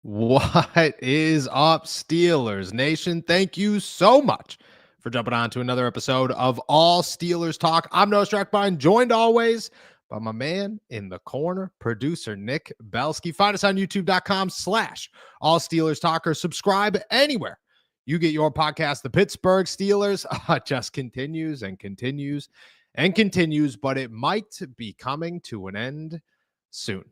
What is up, Steelers Nation? Thank you so much for jumping on to another episode of All Steelers Talk. I'm Noah Strackbine, joined always by my man in the corner, producer Nick Belsky. Find us on youtube.com/All Steelers Talker. Subscribe anywhere you get your podcast. The Pittsburgh Steelers just continues and continues and continues, but it might be coming to an end soon.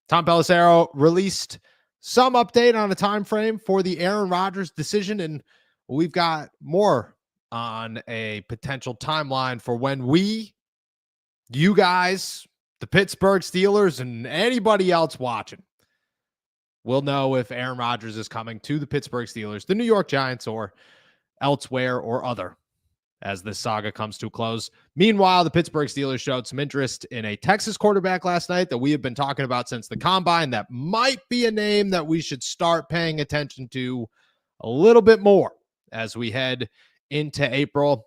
Tom Pelissero released some update on a time frame for the Aaron Rodgers decision, and we've got more on a potential timeline for when you guys, the Pittsburgh Steelers, and anybody else watching will know if Aaron Rodgers is coming to the Pittsburgh Steelers, the New York Giants, or elsewhere or other as this saga comes to a close. Meanwhile, the Pittsburgh Steelers showed some interest in a Texas quarterback last night that we have been talking about since the combine. That might be a name that we should start paying attention to a little bit more as we head into April.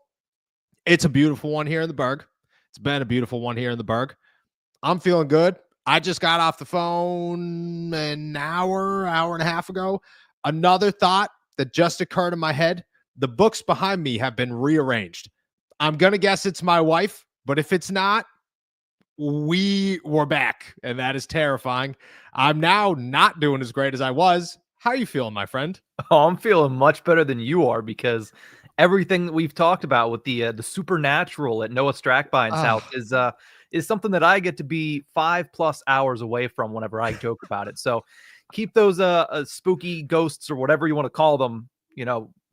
It's a beautiful one here in the Berg. It's been a beautiful one here in the Berg. I'm feeling good. I just got off the phone an hour and a half ago. Another thought that just occurred in my head: the books behind me have been rearranged. I'm going to guess it's my wife, but if it's not, we were back, and that is terrifying. I'm now not doing as great as I was. How are you feeling, my friend? Oh, I'm feeling much better than you are, because everything that we've talked about with the supernatural at Noah Strackbine's house is something that I get to be 5+ hours away from whenever I joke about it. So keep those spooky ghosts, or whatever you want to call them,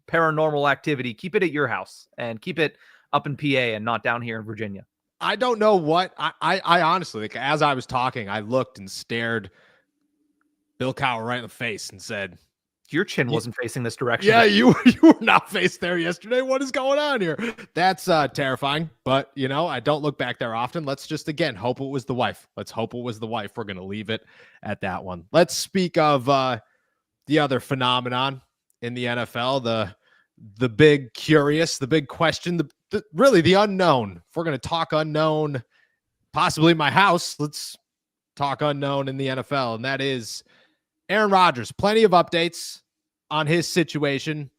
paranormal activity, keep it at your house and keep it up in PA and not down here in Virginia. I don't know what I honestly, like, as I was talking, I looked and stared Bill Cowher right in the face and said, your chin wasn't facing this direction. Yeah, you were not faced there yesterday. What is going on here? That's terrifying. But, I don't look back there often. Let's just, again, hope it was the wife. Let's hope it was the wife. We're going to leave it at that one. Let's speak of the other phenomenon in the NFL, the big curious, the big question, really the unknown. If we're going to talk unknown, possibly my house, let's talk unknown in the NFL, and that is Aaron Rodgers. Plenty of updates on his situation,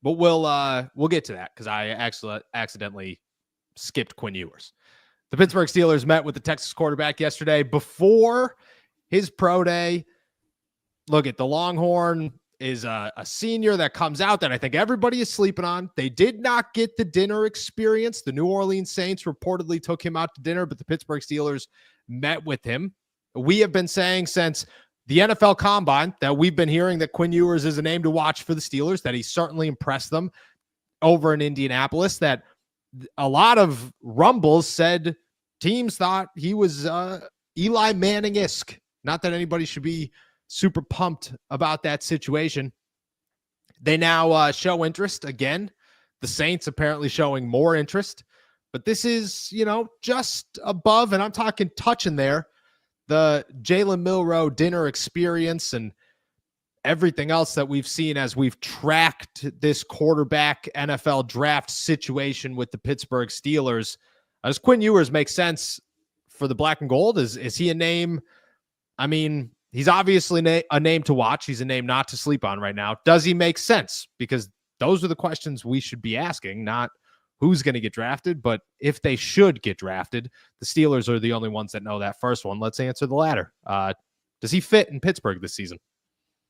but we'll get to that because I actually accidentally skipped Quinn Ewers. The Pittsburgh Steelers met with the Texas quarterback yesterday before his pro day. Look at the Longhorn is a senior that comes out that I think everybody is sleeping on. They did not get the dinner experience. The New Orleans Saints reportedly took him out to dinner, but the Pittsburgh Steelers met with him. We have been saying since the NFL Combine that we've been hearing that Quinn Ewers is a name to watch for the Steelers, that he certainly impressed them over in Indianapolis, that a lot of rumbles said teams thought he was Eli Manning-esque. Not that anybody should be super pumped about that situation. They now show interest again. The Saints apparently showing more interest, but this is, just above, and I'm talking touching there, the Jalen Milro dinner experience and everything else that we've seen as we've tracked this quarterback NFL draft situation with the Pittsburgh Steelers. Does Quinn Ewers make sense for the black and gold? Is he a name? I mean, he's obviously a name to watch. He's a name not to sleep on right now. Does he make sense? Because those are the questions we should be asking, not who's going to get drafted, but if they should get drafted. The Steelers are the only ones that know that first one. Let's answer the latter. Does he fit in Pittsburgh this season?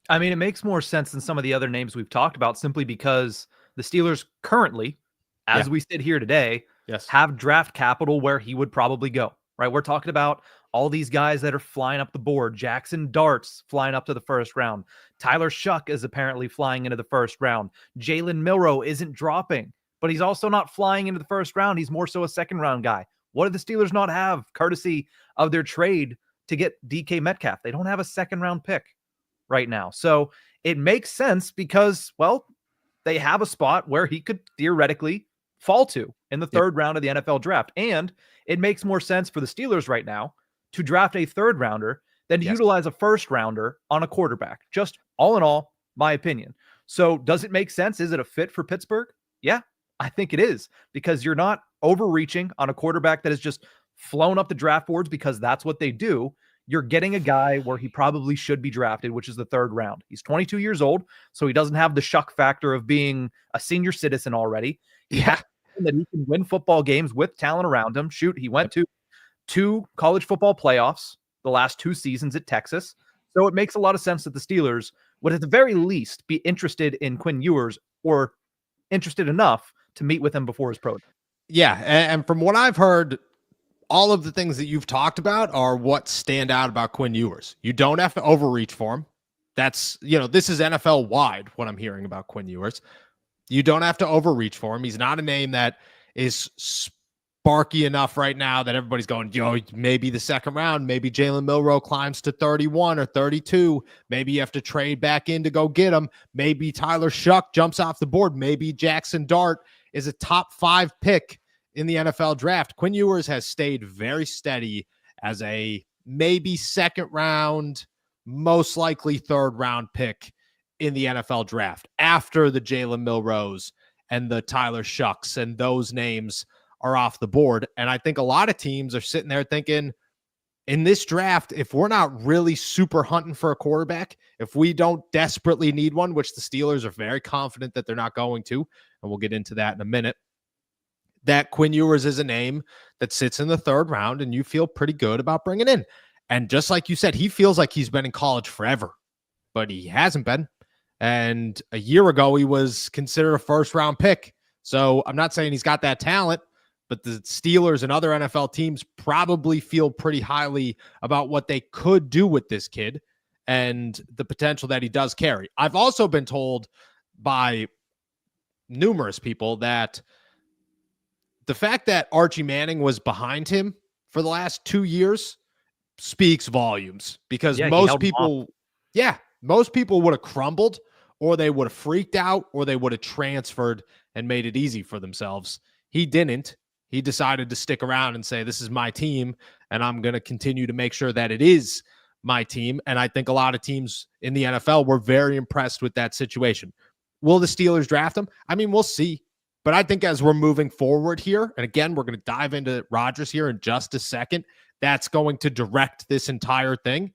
I mean, it makes more sense than some of the other names we've talked about, simply because the Steelers currently, as we sit here today, have draft capital where he would probably go, right? We're talking about all these guys that are flying up the board. Jackson Dart's flying up to the first round. Tyler Shuck is apparently flying into the first round. Jalen Milro isn't dropping, but he's also not flying into the first round. He's more so a second round guy. What do the Steelers not have, courtesy of their trade to get DK Metcalf? They don't have a second round pick right now. So it makes sense because, well, they have a spot where he could theoretically fall to in the third round of the NFL draft. And it makes more sense for the Steelers right now to draft a third rounder than to utilize a first rounder on a quarterback. Just all in all, my opinion. So does it make sense? Is it a fit for Pittsburgh? Yeah, I think it is, because you're not overreaching on a quarterback that has just flown up the draft boards because that's what they do. you're getting a guy where he probably should be drafted, which is the 3rd round. He's 22 years old, so he doesn't have the shuck factor of being a senior citizen already. He has that he can win football games with talent around him. Shoot, he went to 2 college football playoffs the last 2 seasons at Texas. So it makes a lot of sense that the Steelers would at the very least be interested in Quinn Ewers, or interested enough to meet with him before his pro day. Yeah, and from what I've heard, all of the things that you've talked about are what stand out about Quinn Ewers. You don't have to overreach for him. That's, this is NFL wide what I'm hearing about Quinn Ewers. You don't have to overreach for him. He's not a name that is sparky enough right now that everybody's going, maybe the 2nd round, maybe Jalen Milro climbs to 31 or 32. Maybe you have to trade back in to go get him. Maybe Tyler Shuck jumps off the board. Maybe Jackson Dart is a top 5 pick in the NFL draft. Quinn Ewers has stayed very steady as a maybe 2nd round, most likely 3rd round pick in the NFL draft after the Jalen Milros and the Tyler Shucks and those names are off the board. And I think a lot of teams are sitting there thinking, in this draft, if we're not really super hunting for a quarterback, if we don't desperately need one, which the Steelers are very confident that they're not going to, and we'll get into that in a minute, that Quinn Ewers is a name that sits in the 3rd round and you feel pretty good about bringing in. And just like you said, he feels like he's been in college forever, but he hasn't been. And a year ago, he was considered a 1st round pick. So I'm not saying he's got that talent, but the Steelers and other NFL teams probably feel pretty highly about what they could do with this kid and the potential that he does carry. I've also been told by numerous people that the fact that Archie Manning was behind him for the last 2 years speaks volumes, because most people would have crumbled, or they would have freaked out, or they would have transferred and made it easy for themselves. He didn't. He decided to stick around and say, this is my team, and I'm going to continue to make sure that it is my team. And I think a lot of teams in the NFL were very impressed with that situation. Will the Steelers draft him? I mean, we'll see. But I think as we're moving forward here, and again, we're going to dive into Rodgers here in just a second, that's going to direct this entire thing.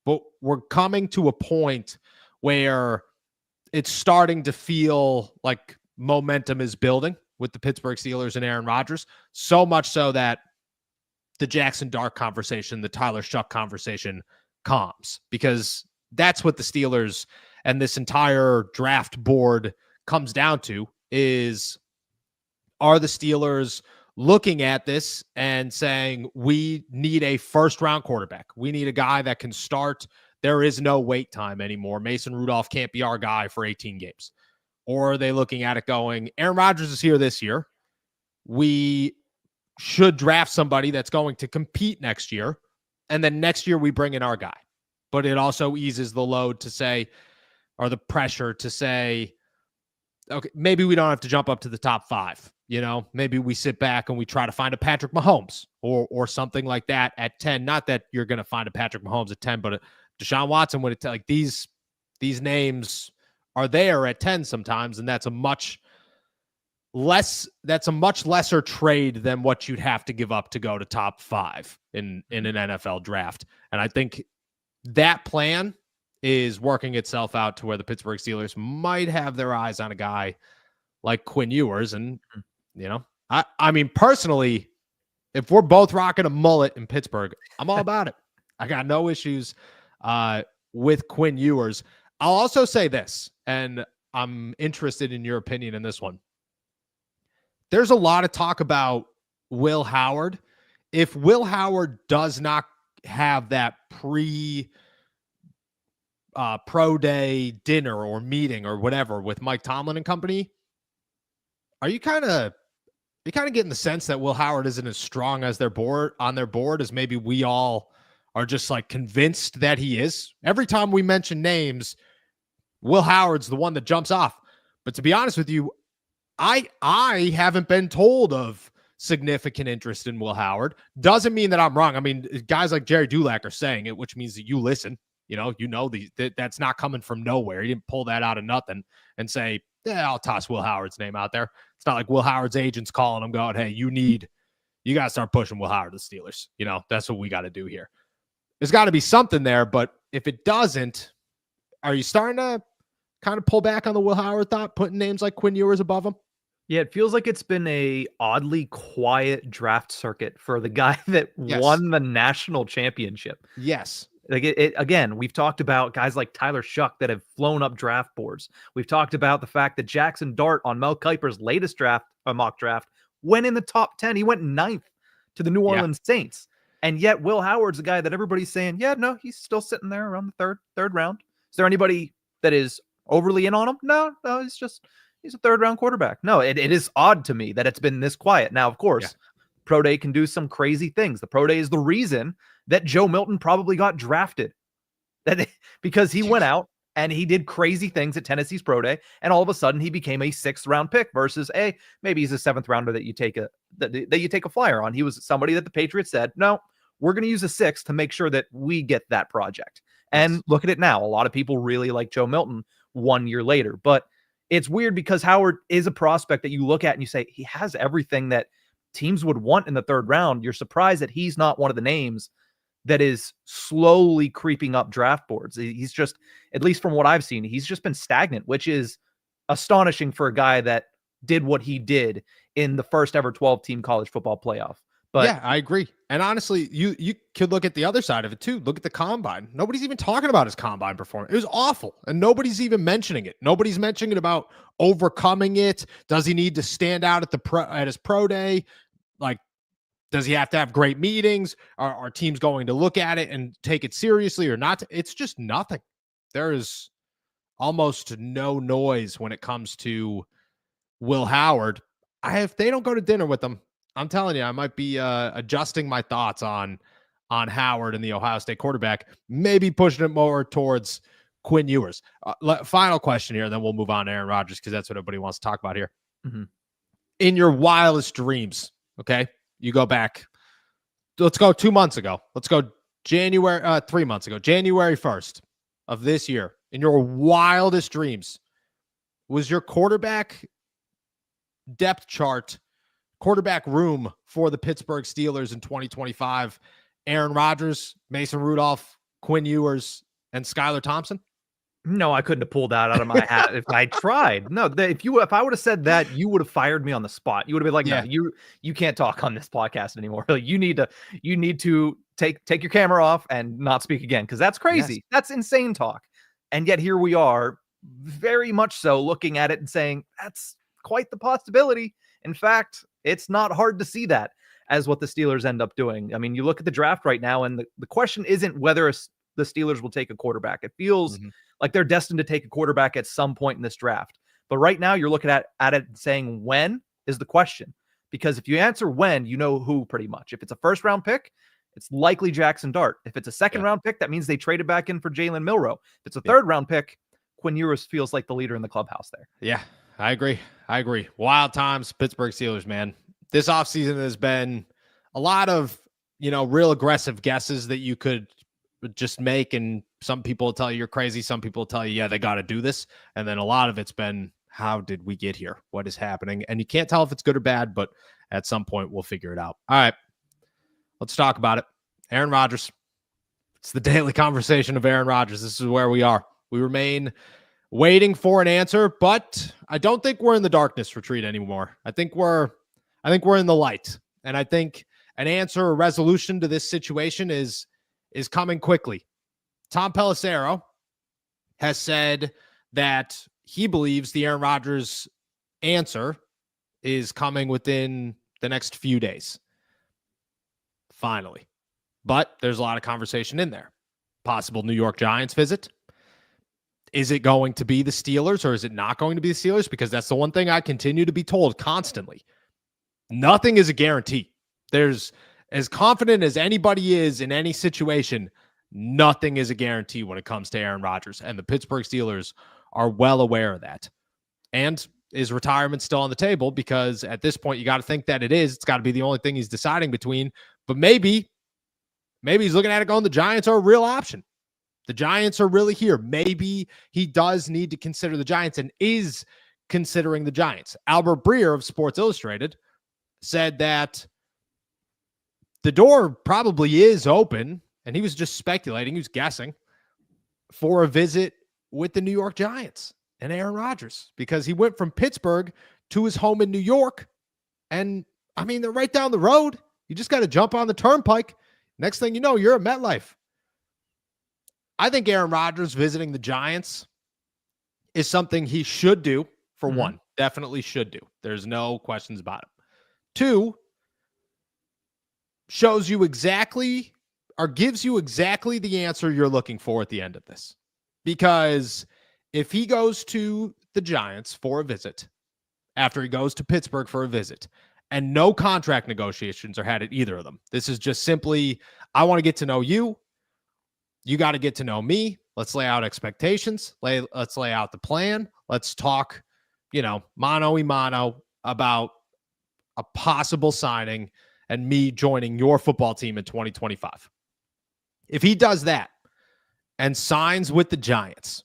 But we're coming to a point where it's starting to feel like momentum is building with the Pittsburgh Steelers and Aaron Rodgers, so much so that the Jackson Dart conversation, the Tyler Shuck conversation calms, because that's what the Steelers and this entire draft board comes down to. Are the Steelers looking at this and saying, we need a 1st round quarterback? We need a guy that can start. There is no wait time anymore. Mason Rudolph can't be our guy for 18 games. Or are they looking at it going, Aaron Rodgers is here this year. We should draft somebody that's going to compete next year. And then next year we bring in our guy. But it also eases the load to say, or the pressure to say, okay, maybe we don't have to jump up to the top 5. Maybe we sit back and we try to find a Patrick Mahomes or something like that at 10. Not that you're going to find a Patrick Mahomes at 10, but a Deshaun Watson would like these names are there at 10 sometimes, and that's a much lesser trade than what you'd have to give up to go to top 5 in an NFL draft. And I think that plan is working itself out to where the Pittsburgh Steelers might have their eyes on a guy like Quinn Ewers. And, I mean, personally, if we're both rocking a mullet in Pittsburgh, I'm all about it. I got no issues with Quinn Ewers. I'll also say this, and I'm interested in your opinion in this one. There's a lot of talk about Will Howard. If Will Howard does not have that pro day dinner or meeting or whatever with Mike Tomlin and company, are you kind of getting the sense that Will Howard isn't as strong as their board as maybe we all are just like convinced that he is? Every time we mention names, Will Howard's the one that jumps off. But to be honest with you, I haven't been told of significant interest in Will Howard. Doesn't mean that I'm wrong. I mean, guys like Jerry Dulac are saying it, which means that you listen. That's not coming from nowhere. He didn't pull that out of nothing and say, I'll toss Will Howard's name out there. It's not like Will Howard's agent's calling him going, hey, you got to start pushing Will Howard to the Steelers. That's what we got to do here. there's got to be something there. But if it doesn't, are you starting to kind of pull back on the Will Howard thought, putting names like Quinn Ewers above him? Yeah, it feels like it's been a oddly quiet draft circuit for the guy that won the national championship. Yes. Like it again, we've talked about guys like Tyler Shuck that have flown up draft boards. We've talked about the fact that Jackson Dart on Mel Kiper's latest mock draft, went in the top 10. He went 9th to the New Orleans Saints. And yet Will Howard's a guy that everybody's saying, yeah, no, he's still sitting there around the third round. Is there anybody that is overly in on him? No, he's a third-round quarterback. No, it is odd to me that it's been this quiet. Now, of course, Pro Day can do some crazy things. The Pro Day is the reason that Joe Milton probably got drafted. Because he went out and he did crazy things at Tennessee's Pro Day, and all of a sudden he became a 6th-round pick versus maybe he's a 7th-rounder that you take a flyer on. He was somebody that the Patriots said, no, we're going to use a 6th to make sure that we get that project. And look at it now. A lot of people really like Joe Milton 1 year later, but it's weird because Howard is a prospect that you look at and you say he has everything that teams would want in the 3rd round. You're surprised that he's not one of the names that is slowly creeping up draft boards. He's just, at least from what I've seen, he's just been stagnant, which is astonishing for a guy that did what he did in the first ever 12-team college football playoff. But yeah, I agree. And honestly, you could look at the other side of it too. Look at the combine. Nobody's even talking about his combine performance. It was awful. And nobody's even mentioning it. Nobody's mentioning about overcoming it. Does he need to stand out at his pro day? Like, does he have to have great meetings? Are teams going to look at it and take it seriously or not? It's just nothing. There is almost no noise when it comes to Will Howard. If they don't go to dinner with him, I'm telling you, I might be adjusting my thoughts on Howard and the Ohio State quarterback, maybe pushing it more towards Quinn Ewers. Final question here, then we'll move on to Aaron Rodgers because that's what everybody wants to talk about here. Mm-hmm. In your wildest dreams, okay, you go back. Let's go 2 months ago. Let's go 3 months ago, January 1st of this year. In your wildest dreams, was your quarterback depth chart, quarterback room for the Pittsburgh Steelers in 2025, Aaron Rodgers, Mason Rudolph, Quinn Ewers, and Skylar Thompson? No, I couldn't have pulled that out of my hat if I tried. No, if I would have said that, you would have fired me on the spot. You would have been like, no, you can't talk on this podcast anymore. You need to take your camera off and not speak again, because that's crazy. Yes. That's insane talk. And yet here we are, very much so, looking at it and saying that's quite the possibility. In fact, it's not hard to see that as what the Steelers end up doing. I mean, you look at the draft right now, and the question isn't whether the Steelers will take a quarterback. It feels like they're destined to take a quarterback at some point in this draft. But right now, you're looking at it and saying when is the question. Because if you answer when, you know who pretty much. If it's a 1st-round pick, it's likely Jackson Dart. If it's a 2nd-round pick, that means they traded back in for Jalen Milro. If it's a 3rd-round pick, Quinn Ewers feels like the leader in the clubhouse there. Yeah. I agree. Wild times, Pittsburgh Steelers, man. This offseason has been a lot of, real aggressive guesses that you could just make. And some people will tell you you're crazy. Some people will tell you, yeah, they got to do this. And then a lot of it's been, how did we get here? What is happening? And you can't tell if it's good or bad, but at some point we'll figure it out. All right, let's talk about it. Aaron Rodgers. It's the daily conversation of Aaron Rodgers. This is where we are. We remain waiting for an answer, but I don't think we're in the darkness retreat anymore. I think we're in the light, and I think an answer or resolution to this situation is coming quickly. Tom Pelissero has said that he believes the Aaron Rodgers answer is coming within the next few days. Finally. But there's a lot of conversation in there. Possible New York Giants visit. Is it going to be the Steelers or is it not going to be the Steelers? Because that's the one thing I continue to be told constantly. Nothing is a guarantee. There's, as confident as anybody is in any situation, nothing is a guarantee when it comes to Aaron Rodgers. And the Pittsburgh Steelers are well aware of that. And is retirement still on the table? Because at this point, you got to think that it is. It's got to be the only thing he's deciding between. But maybe he's looking at it going, the Giants are a real option. The Giants are really here. Maybe he does need to consider the Giants and is considering the Giants. Albert Breer of Sports Illustrated said that the door probably is open and he was just speculating, he was guessing, for a visit with the New York Giants and Aaron Rodgers, because he went from Pittsburgh to his home in New York. And I mean, they're right down the road. You just got to jump on the turnpike. Next thing you know, you're at MetLife. I think Aaron Rodgers visiting the Giants is something he should do, for one. Definitely should do. There's no questions about it. Two, shows you exactly, or gives you exactly the answer you're looking for at the end of this. Because if he goes to the Giants for a visit, after he goes to Pittsburgh for a visit, and no contract negotiations are had at either of them, this is just simply, I want to get to know you. You got to get to know me. Let's lay out expectations. Let's lay out the plan. Let's talk, mano a mano about a possible signing and me joining your football team in 2025. If he does that and signs with the Giants,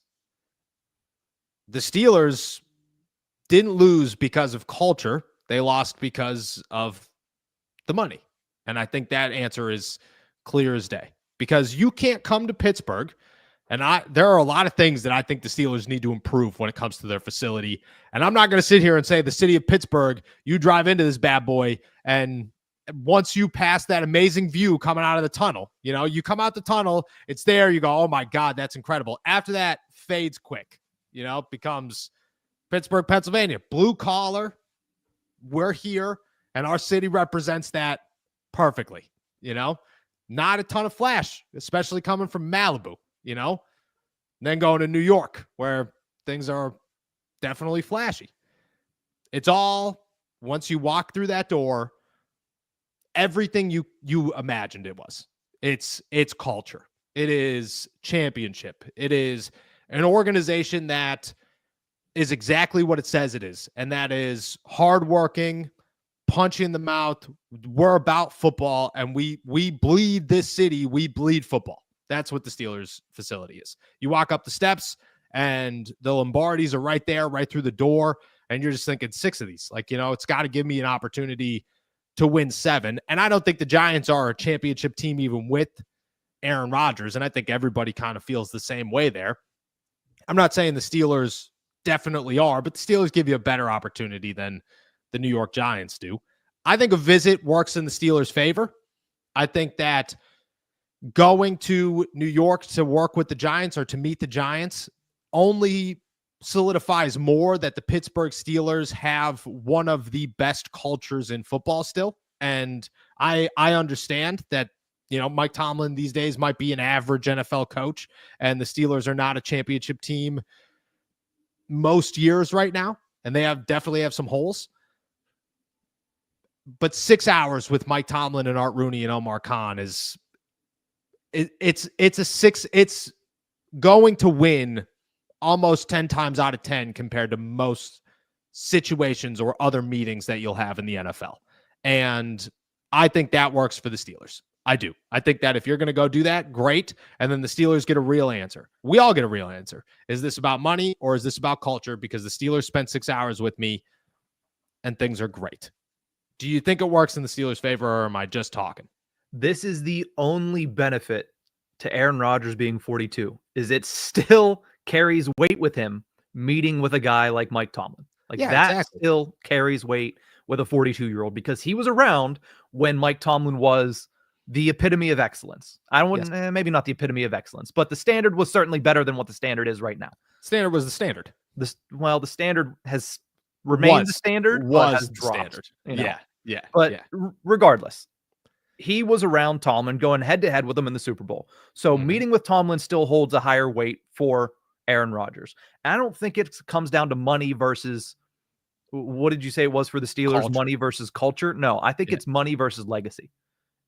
the Steelers didn't lose because of culture. They lost because of the money. And I think that answer is clear as day, because you can't come to Pittsburgh. And there are a lot of things that I think the Steelers need to improve when it comes to their facility. And I'm not going to sit here and say the city of Pittsburgh, you drive into this bad boy, and once you pass that amazing view coming out of the tunnel, you come out the tunnel, it's there, you go, oh my God, that's incredible. After that, fades quick, becomes Pittsburgh, Pennsylvania, blue collar. We're here, and our city represents that perfectly, not a ton of flash, especially coming from Malibu, and then going to New York, where things are definitely flashy. It's all, once you walk through that door, everything you imagined it was. It's culture. It is championship. It is an organization that is exactly what it says it is, and that is hardworking, punch in the mouth. We're about football, and we bleed this city. We bleed football. That's what the Steelers facility is. You walk up the steps, and the Lombardis are right there, right through the door, and you're just thinking 6 of these. It's got to give me an opportunity to win 7. And I don't think the Giants are a championship team even with Aaron Rodgers, and I think everybody kind of feels the same way there. I'm not saying the Steelers definitely are, but the Steelers give you a better opportunity than the New York Giants do. I think a visit works in the Steelers' favor. I think that going to New York to work with the Giants or to meet the Giants only solidifies more that the Pittsburgh Steelers have one of the best cultures in football still. And I understand that, Mike Tomlin these days might be an average NFL coach, and the Steelers are not a championship team most years right now, and they definitely have some holes. But 6 hours with Mike Tomlin and Art Rooney and Omar Khan it's going to win almost 10 times out of 10 compared to most situations or other meetings that you'll have in the NFL. And I think that works for the Steelers. I do. I think that if you're going to go do that, great. And then the Steelers get a real answer. We all get a real answer. Is this about money or is this about culture? Because the Steelers spent 6 hours with me and things are great. Do you think it works in the Steelers' favor, or am I just talking? This is the only benefit to Aaron Rodgers being 42, is it still carries weight with him meeting with a guy like Mike Tomlin. Exactly. Still carries weight with a 42-year-old, because he was around when Mike Tomlin was the epitome of excellence. Maybe not the epitome of excellence, but the standard was certainly better than what the standard is right now. Standard was the standard. The standard has remained the standard, was the standard. Yeah. But regardless, he was around Tomlin, going head-to-head with him in the Super Bowl. So meeting with Tomlin still holds a higher weight for Aaron Rodgers. And I don't think it comes down to money versus, what did you say it was for the Steelers? Culture. Money versus culture? No, I think it's money versus legacy.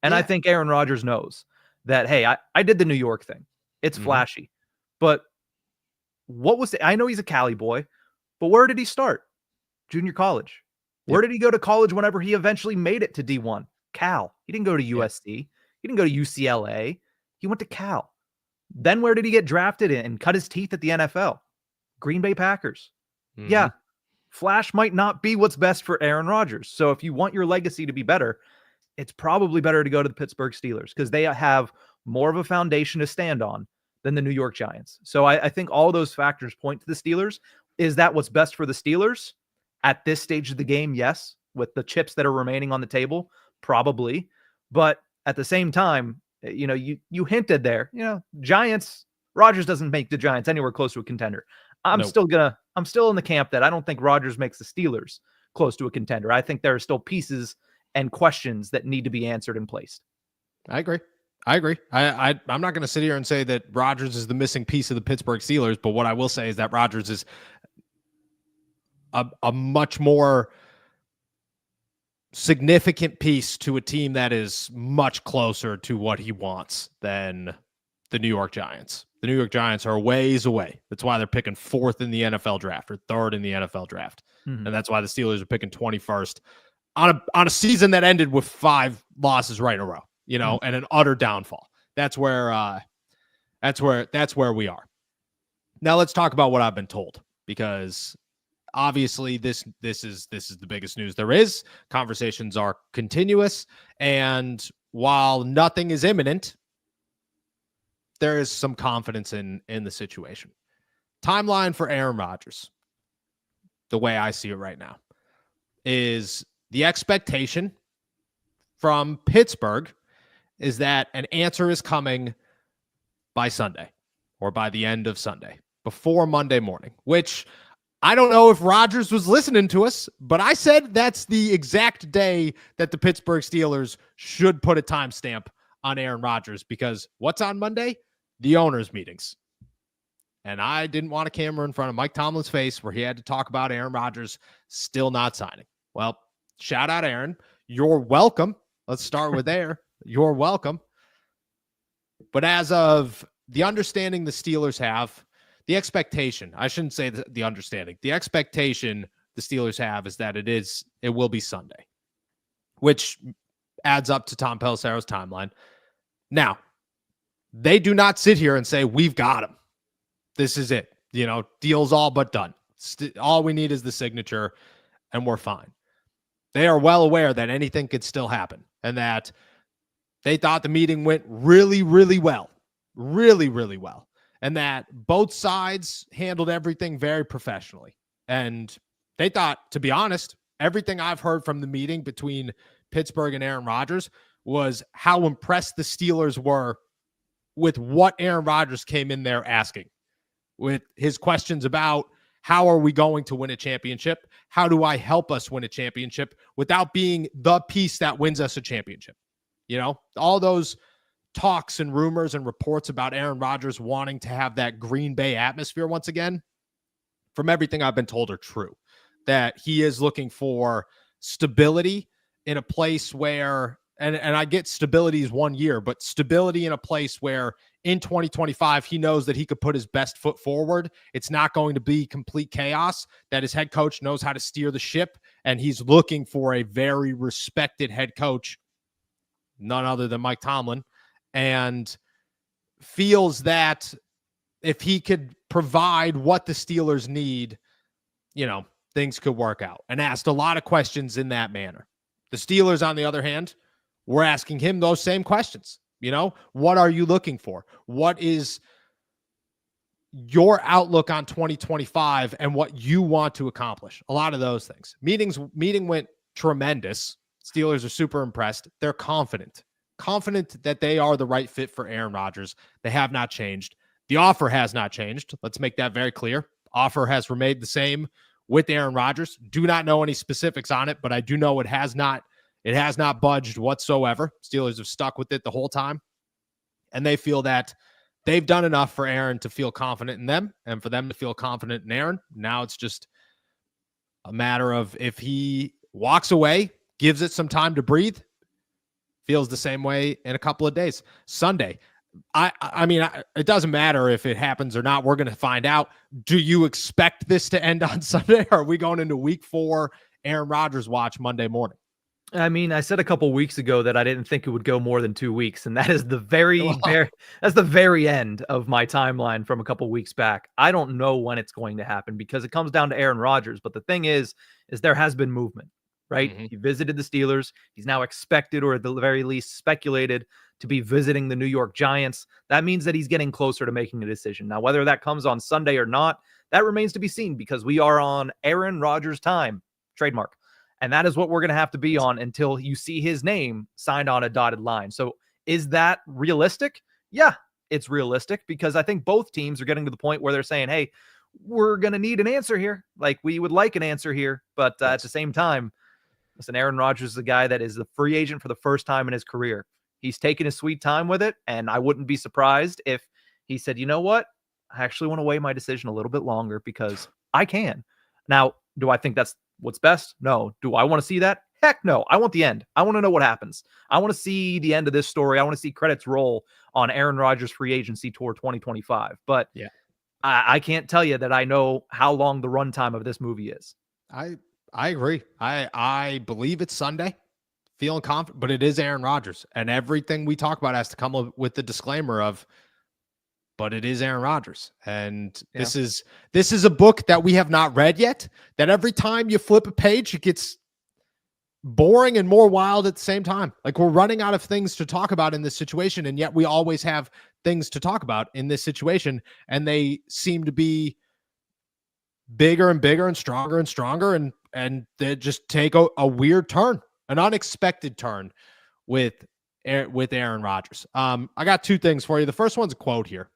And I think Aaron Rodgers knows that, hey, I did the New York thing. It's flashy. But I know he's a Cali boy, but where did he start? Junior college. Where did he go to college whenever he eventually made it to D1? Cal. He didn't go to USC. He didn't go to UCLA. He went to Cal. Then where did he get drafted in and cut his teeth at the NFL? Green Bay Packers. Yeah. Flash might not be what's best for Aaron Rodgers. So if you want your legacy to be better, it's probably better to go to the Pittsburgh Steelers, because they have more of a foundation to stand on than the New York Giants. So I think all those factors point to the Steelers. Is that what's best for the Steelers at this stage of the game? Yes. With the chips that are remaining on the table, probably. But at the same time, you hinted there, Giants, Rodgers doesn't make the Giants anywhere close to a contender. I'm still in the camp that I don't think Rodgers makes the Steelers close to a contender. I think there are still pieces and questions that need to be answered and placed. I agree. I'm not going to sit here and say that Rodgers is the missing piece of the Pittsburgh Steelers, but what I will say is that Rodgers is a much more significant piece to a team that is much closer to what he wants than the New York Giants. The New York Giants are ways away. That's why they're picking 4th in the NFL draft or 3rd in the NFL draft. Mm-hmm. And that's why the Steelers are picking 21st on a season that ended with 5 losses right in a row, mm-hmm. and an utter downfall. That's where we are. Now let's talk about what I've been told, because obviously this is the biggest news there is. Conversations are continuous, and while nothing is imminent, there is some confidence in the situation. Timeline for Aaron Rodgers, the way I see it right now, is the expectation from Pittsburgh is that an answer is coming by Sunday or by the end of Sunday, before Monday morning, which I don't know if Rodgers was listening to us, but I said that's the exact day that the Pittsburgh Steelers should put a timestamp on Aaron Rodgers, because what's on Monday? The owners' meetings. And I didn't want a camera in front of Mike Tomlin's face where he had to talk about Aaron Rodgers still not signing. Well, shout out, Aaron. You're welcome. Let's start with there. You're welcome. But as of the understanding the Steelers have, the expectation, I shouldn't say the understanding, the expectation the Steelers have is that it will be Sunday, which adds up to Tom Pelissero's timeline. Now, they do not sit here and say, we've got him. This is it. Deal's all but done. All we need is the signature and we're fine. They are well aware that anything could still happen, and that they thought the meeting went really, really well. Really, really well. And that both sides handled everything very professionally. And they thought, to be honest, everything I've heard from the meeting between Pittsburgh and Aaron Rodgers was how impressed the Steelers were with what Aaron Rodgers came in there asking, with his questions about how are we going to win a championship? How do I help us win a championship without being the piece that wins us a championship? All those talks and rumors and reports about Aaron Rodgers wanting to have that Green Bay atmosphere once again, from everything I've been told, are true. That he is looking for stability in a place where, and I get stability is 1 year, but stability in a place where in 2025, he knows that he could put his best foot forward. It's not going to be complete chaos, that his head coach knows how to steer the ship, and he's looking for a very respected head coach, none other than Mike Tomlin, and feels that if he could provide what the Steelers need, things could work out, and asked a lot of questions in that manner. The Steelers, on the other hand, were asking him those same questions. What are you looking for? What is your outlook on 2025 and what you want to accomplish? A lot of those things. Meeting went tremendous. Steelers are super impressed. They're confident that they are the right fit for Aaron Rodgers. They have not changed. The offer has not changed. Let's make that very clear. Offer has remained the same with Aaron Rodgers. Do not know any specifics on it, but I do know it has not budged whatsoever. Steelers have stuck with it the whole time, and they feel that they've done enough for Aaron to feel confident in them and for them to feel confident in Aaron. Now it's just a matter of if he walks away, gives it some time to breathe, feels the same way in a couple of days. Sunday, I mean, it doesn't matter if it happens or not. We're going to find out. Do you expect this to end on Sunday? Or are we going into week 4 Aaron Rodgers watch Monday morning? I mean, I said a couple weeks ago that I didn't think it would go more than 2 weeks, and that is the that's the very end of my timeline from a couple weeks back. I don't know when it's going to happen because it comes down to Aaron Rodgers. But the thing is there has been movement, right? Mm-hmm. He visited the Steelers. He's now expected, or at the very least speculated, to be visiting the New York Giants. That means that he's getting closer to making a decision. Now, whether that comes on Sunday or not, that remains to be seen, because we are on Aaron Rodgers time, trademark. And that is what we're going to have to be on until you see his name signed on a dotted line. So is that realistic? Yeah, it's realistic, because I think both teams are getting to the point where they're saying, hey, we're going to need an answer here. Like, we would like an answer here. But at the same time, listen, Aaron Rodgers is a guy that is the free agent for the first time in his career. He's taken his sweet time with it, and I wouldn't be surprised if he said, you know what? I actually want to weigh my decision a little bit longer because I can. Now, do I think that's what's best? No. Do I want to see that? Heck no. I want the end. I want to know what happens. I want to see the end of this story. I want to see credits roll on Aaron Rodgers' free agency tour 2025. But yeah, I can't tell you that I know how long the runtime of this movie is. I agree. I believe it's Sunday. Feeling confident, but it is Aaron Rodgers, and everything we talk about has to come with the disclaimer of, but it is Aaron Rodgers. And this is a book that we have not read yet, that every time you flip a page, it gets boring and more wild at the same time. Like, we're running out of things to talk about in this situation, and yet we always have things to talk about in this situation, and they seem to be bigger and bigger and stronger, and they just take a weird turn, an unexpected turn with Aaron Rodgers. I got two things for you. The first one's a quote here.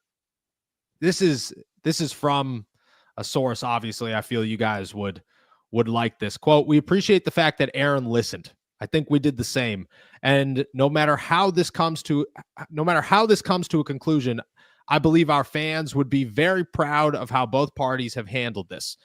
This is from a source. Obviously, I feel you guys would like this quote. We appreciate the fact that Aaron listened. I think we did the same. And no matter how this comes to a conclusion, I believe our fans would be very proud of how both parties have handled this.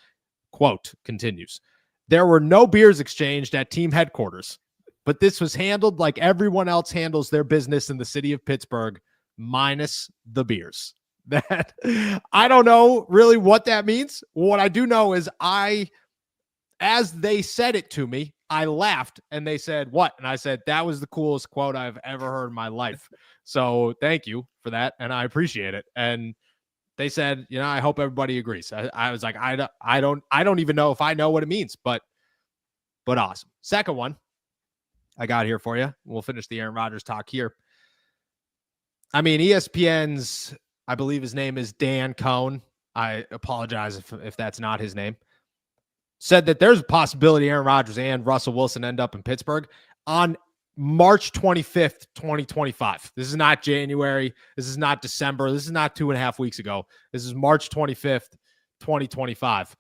Quote continues. There were no beers exchanged at team headquarters, but this was handled like everyone else handles their business in the city of Pittsburgh, minus the beers. That I don't know really what that means. What I do know is as they said it to me, I laughed, and they said, "What?" And I said, "That was the coolest quote I've ever heard in my life." So thank you for that, and I appreciate it. And they said, I hope everybody agrees. I was like, I don't even know if I know what it means, but awesome. Second one I got here for you. We'll finish the Aaron Rodgers talk here. I mean, ESPN's, I believe his name is Dan Cohn. I apologize if that's not his name. Said that there's a possibility Aaron Rodgers and Russell Wilson end up in Pittsburgh on March 25th, 2025. This is not January. This is not December. This is not 2.5 weeks ago. This is March 25th, 2025.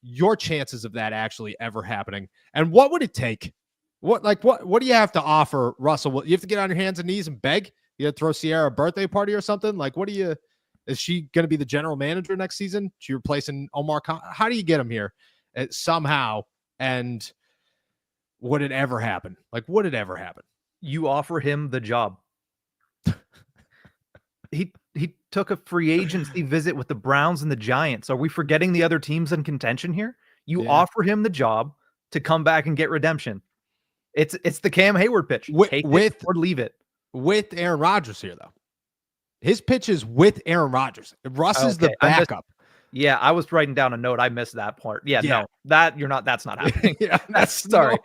Your chances of that actually ever happening, and what would it take? What do you have to offer Russell? You have to get on your hands and knees and beg? You have to throw Sierra a birthday party or something? Like, is she going to be the general manager next season? She replacing Omar Khan? How do you get him here somehow? And would it ever happen? Like, would it ever happen? You offer him the job. He took a free agency visit with the Browns and the Giants. Are we forgetting the other teams in contention here? You offer him the job to come back and get redemption. It's the Cam Hayward pitch. Take it or leave it. With Aaron Rodgers here, though. His pitch is with Aaron Rodgers. Russ is the backup. Yeah, I was writing down a note. I missed that part. Yeah. No, that's not happening. Sorry.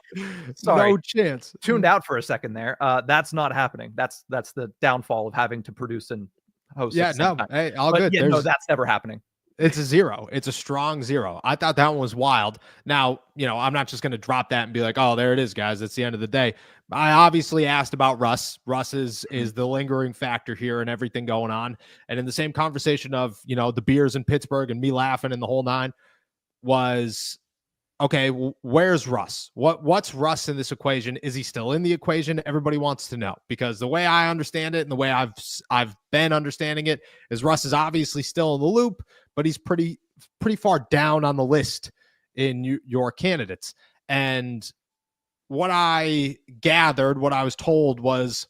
No chance. Tuned out for a second there. That's not happening. That's the downfall of having to produce and host. Yeah, no, hey, all good. Yeah, no, that's never happening. It's a 0. It's a strong 0. I thought that one was wild. Now, I'm not just going to drop that and be like, oh, there it is, guys. It's the end of the day. I obviously asked about Russ. Russ is the lingering factor here and everything going on. And in the same conversation of, the beers in Pittsburgh and me laughing and the whole nine was, okay, where's Russ? What's Russ in this equation? Is he still in the equation? Everybody wants to know, because the way I understand it and the way I've been understanding it is Russ is obviously still in the loop, but he's pretty far down on the list in your candidates. And what I gathered, what I was told was,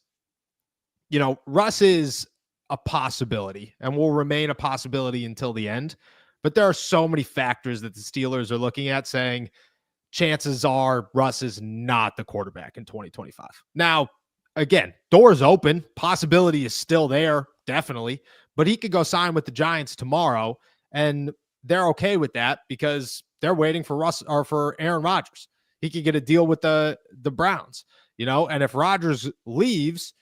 Russ is a possibility and will remain a possibility until the end. But there are so many factors that the Steelers are looking at saying chances are Russ is not the quarterback in 2025. Now, again, doors open. Possibility is still there, definitely. But he could go sign with the Giants tomorrow, and they're okay with that because they're waiting for Russ or for Aaron Rodgers. He could get a deal with the Browns, and if Rodgers leaves,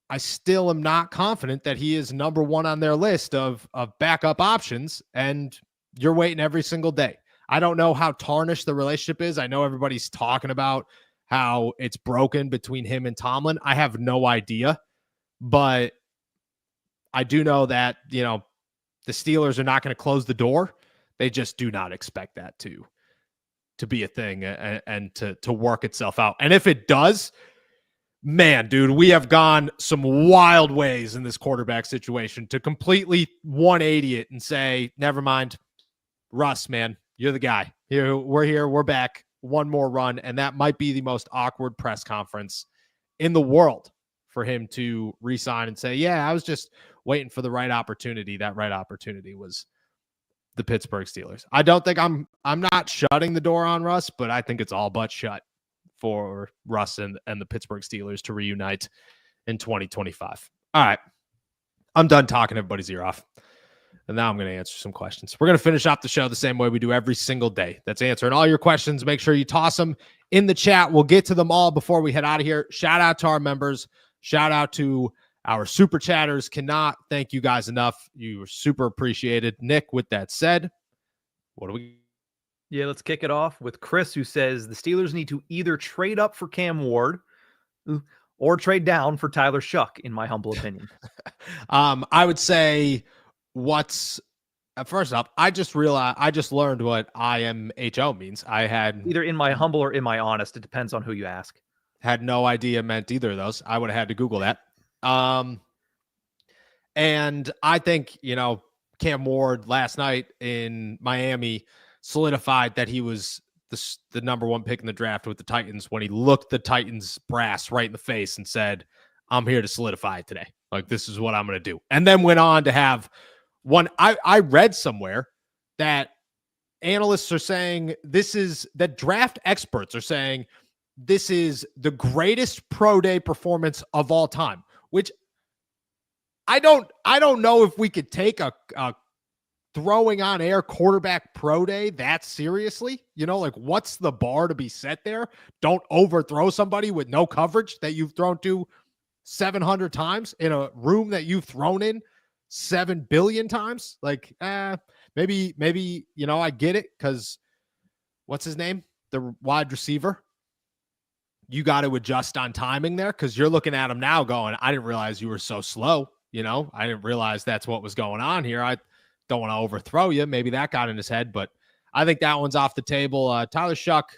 I still am not confident that he is number one on their list of backup options, and you're waiting every single day. I don't know how tarnished the relationship is. I know everybody's talking about how it's broken between him and Tomlin. I have no idea, but I do know that, the Steelers are not going to close the door. They just do not expect that to be a thing and to work itself out. And if it does, man, dude, we have gone some wild ways in this quarterback situation to completely 180 it and say, never mind, Russ, man, you're the guy. We're back. One more run, and that might be the most awkward press conference in the world for him to re-sign and say, yeah, I was just waiting for the right opportunity. That right opportunity was the Pittsburgh Steelers. I don't think I'm not shutting the door on Russ, but I think it's all but shut for Russ and the Pittsburgh Steelers to reunite in 2025. All right. I'm done talking everybody's ear off. And now I'm going to answer some questions. We're going to finish off the show the same way we do every single day. That's answering all your questions. Make sure you toss them in the chat. We'll get to them all before we head out of here. Shout out to our members. Shout out to our super chatters. Cannot thank you guys enough. You are super appreciated. Nick, with that said, what do we? Yeah, let's kick it off with Chris, who says the Steelers need to either trade up for Cam Ward or trade down for Tyler Shuck, in my humble opinion. I would say first up, I just learned what IMHO means. I had either in my humble or in my honest. It depends on who you ask. Had no idea it meant either of those. I would have had to Google that. And I think, Cam Ward last night in Miami solidified that he was the number one pick in the draft with the Titans when he looked the Titans brass right in the face and said, I'm here to solidify it today. Like, this is what I'm going to do. And then went on to have one. I read somewhere that analysts are saying that draft experts are saying this is the greatest pro day performance of all time, which I don't know if we could take a throwing on air quarterback pro day that seriously. What's the bar to be set there? Don't overthrow somebody with no coverage that you've thrown to 700 times in a room that you've thrown in 7 billion times. Maybe, I get it. Cause what's his name? The wide receiver. You got to adjust on timing there. Cause you're looking at him now going, I didn't realize you were so slow. I didn't realize that's what was going on here. I don't want to overthrow you. Maybe that got in his head, but I think that one's off the table. Tyler Shuck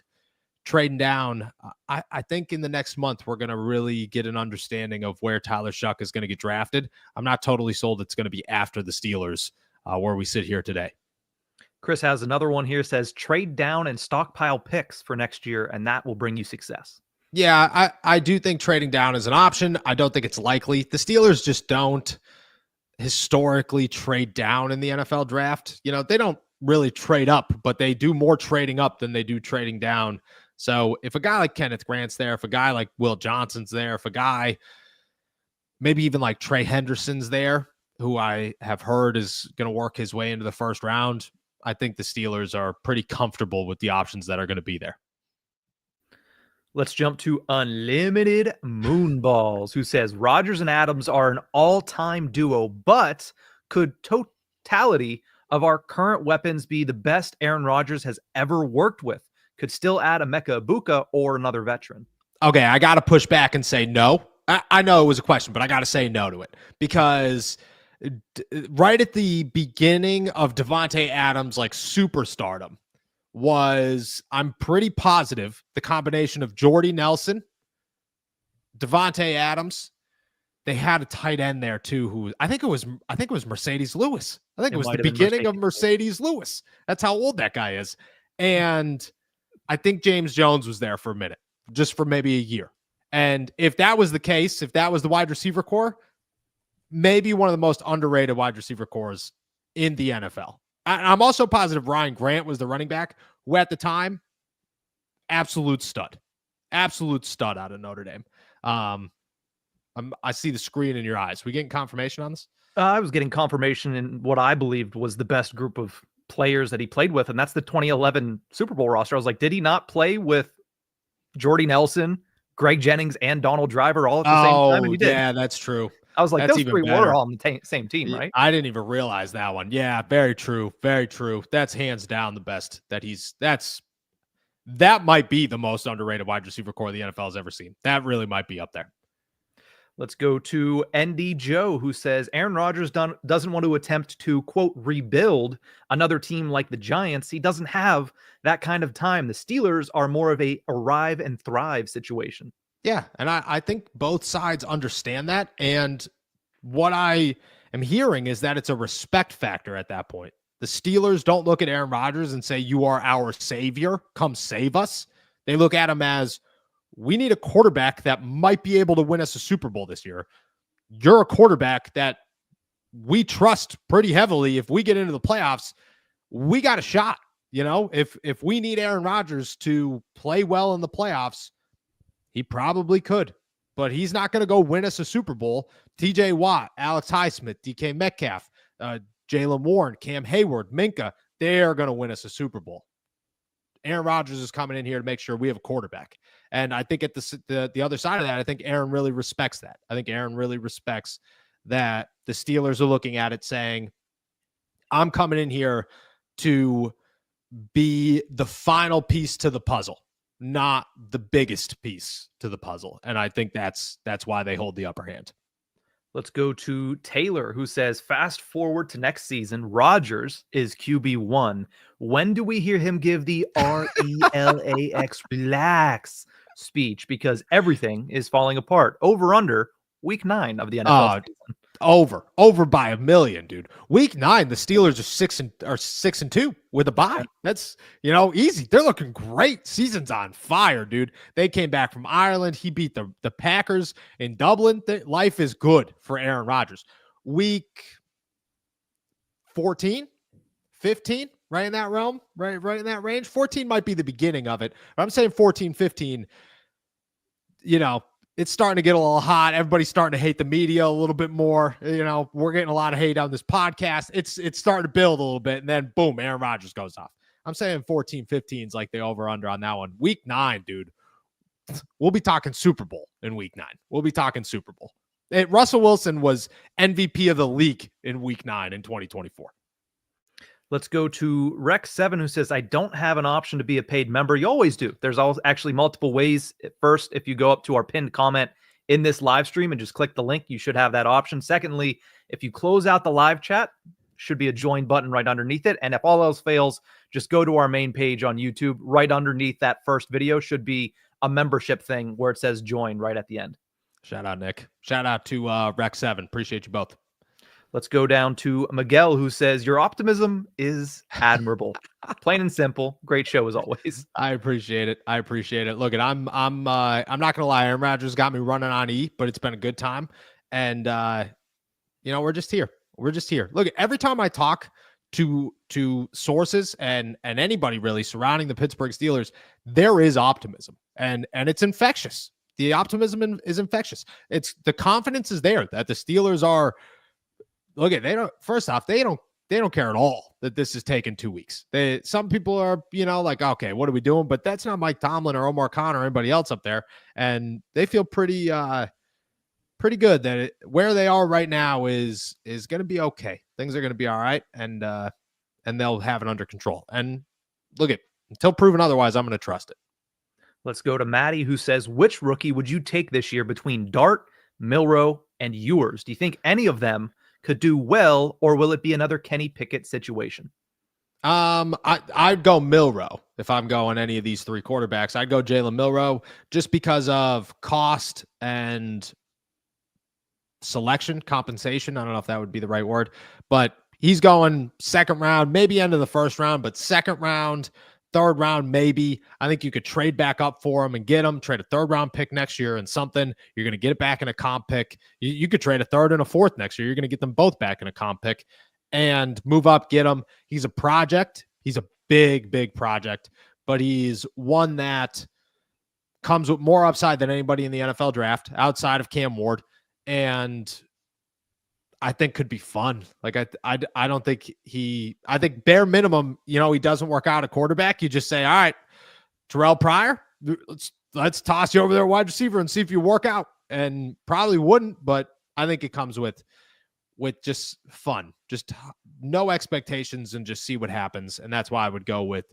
trading down. I think in the next month, we're going to really get an understanding of where Tyler Shuck is going to get drafted. I'm not totally sold it's going to be after the Steelers where we sit here today. Chris has another one here, says trade down and stockpile picks for next year, and that will bring you success. Yeah, I do think trading down is an option. I don't think it's likely. The Steelers just don't historically trade down in the NFL draft. They don't really trade up, but they do more trading up than they do trading down. So if a guy like Kenneth Grant's there, if a guy like Will Johnson's there, if a guy maybe even like Trey Henderson's there, who I have heard is going to work his way into the first round, I think the Steelers are pretty comfortable with the options that are going to be there. Let's jump to Unlimited Moonballs, who says Rodgers and Adams are an all-time duo, but could totality of our current weapons be the best Aaron Rodgers has ever worked with? Could still add a Egbuka or another veteran. Okay, I got to push back and say no. I know it was a question, but I got to say no to it because right at the beginning of Devontae Adams' superstardom was, I'm pretty positive, the combination of Jordy Nelson, Devontae Adams. They had a tight end there too, who I think it was Mercedes Lewis. I think it was the beginning of Mercedes Lewis. That's how old that guy is. And I think James Jones was there for a minute, just for maybe a year. And if that was the case, if that was the wide receiver core, maybe one of the most underrated wide receiver cores in the NFL. I'm also positive Ryan Grant was the running back who at the time, absolute stud out of Notre Dame. I see the screen in your eyes. We getting confirmation on this? I was getting confirmation in what I believed was the best group of players that he played with, and that's the 2011 Super Bowl roster. I was like, did he not play with Jordy Nelson, Greg Jennings and Donald Driver all at the same time, and he did. Yeah, that's true. I was like, that's those three were all on the same team, right? I didn't even realize that one. Yeah, very true. Very true. That's hands down the best that might be the most underrated wide receiver core the NFL has ever seen. That really might be up there. Let's go to ND Joe, who says Aaron Rodgers doesn't want to attempt to, quote, rebuild another team like the Giants. He doesn't have that kind of time. The Steelers are more of a arrive and thrive situation. Yeah, and I think both sides understand that. And what I am hearing is that it's a respect factor at that point. The Steelers don't look at Aaron Rodgers and say, you are our savior. Come save us. They look at him as, we need a quarterback that might be able to win us a Super Bowl this year. You're a quarterback that we trust pretty heavily. If we get into the playoffs, we got a shot. You know, if we need Aaron Rodgers to play well in the playoffs, he probably could, but he's not going to go win us a Super Bowl. TJ Watt, Alex Highsmith, DK Metcalf, Jaylen Warren, Cam Hayward, Minka, they're going to win us a Super Bowl. Aaron Rodgers is coming in here to make sure we have a quarterback. And I think at the other side of that, I think Aaron really respects that. I think Aaron really respects that the Steelers are looking at it saying, I'm coming in here to be the final piece to the puzzle, not the biggest piece to the puzzle. And I think that's why they hold the upper hand. Let's go to Taylor, who says, fast forward to next season, Rodgers is QB1. When do we hear him give the RELAX, relax speech? Because everything is falling apart. Over under week 9 of the NFL season. Over by 1 million, dude. Week 9, the Steelers are 6-2 with a bye. That's, easy. They're looking great. Season's on fire, dude. They came back from Ireland. He beat the Packers in Dublin. Life is good for Aaron Rodgers. Week 14, 15, right in that realm, right in that range. 14 might be the beginning of it. But I'm saying 14, 15, it's starting to get a little hot. Everybody's starting to hate the media a little bit more. We're getting a lot of hate on this podcast. It's starting to build a little bit, and then boom, Aaron Rodgers goes off. I'm saying 14, 15 is like the over-under on that one. Week 9, dude, we'll be talking Super Bowl in week 9. We'll be talking Super Bowl. Russell Wilson was MVP of the league in week 9 in 2024. Let's go to Rex7, who says, I don't have an option to be a paid member. You always do. There's actually multiple ways. First, if you go up to our pinned comment in this live stream and just click the link, you should have that option. Secondly, if you close out the live chat, should be a join button right underneath it. And if all else fails, just go to our main page on YouTube. Right underneath that first video should be a membership thing where it says join right at the end. Shout out, Nick. Shout out to Rex7. Appreciate you both. Let's go down to Miguel, who says, your optimism is admirable. Plain and simple. Great show as always. I appreciate it. Look, I'm not gonna lie. Aaron Rodgers got me running on E, but it's been a good time. And we're just here. Look, every time I talk to sources and anybody really surrounding the Pittsburgh Steelers, there is optimism. And it's infectious. The optimism is infectious. It's the confidence is there that the Steelers are. Look at they don't care at all that this is taking 2 weeks. Some people are, like, okay, what are we doing? But that's not Mike Tomlin or Omar Khan or anybody else up there. And they feel pretty good that where they are right now is going to be okay. Things are going to be all right. And they'll have it under control. And look at until proven otherwise, I'm going to trust it. Let's go to Maddie, who says, which rookie would you take this year between Dart, Milro, and Ewers? Do you think any of them could do well, or will it be another Kenny Pickett situation? I'd go Milro if I'm going any of these 3 quarterbacks. I'd go Jalen Milro just because of cost and selection, compensation. I don't know if that would be the right word, but he's going second round, maybe end of the first round, but second round, third round, maybe. I think you could trade back up for him and get him, trade a third round pick next year and something. You're going to get it back in a comp pick. You could trade a third and a fourth next year. You're going to get them both back in a comp pick and move up, get him. He's a project. He's a big, big project, but he's one that comes with more upside than anybody in the NFL draft outside of Cam Ward. And I think could be fun. Like I don't think I think bare minimum, he doesn't work out a quarterback. You just say, all right, Terrell Pryor, let's let's toss you over there wide receiver and see if you work out. And probably wouldn't, but I think it comes with just fun, just no expectations and just see what happens. And that's why I would go with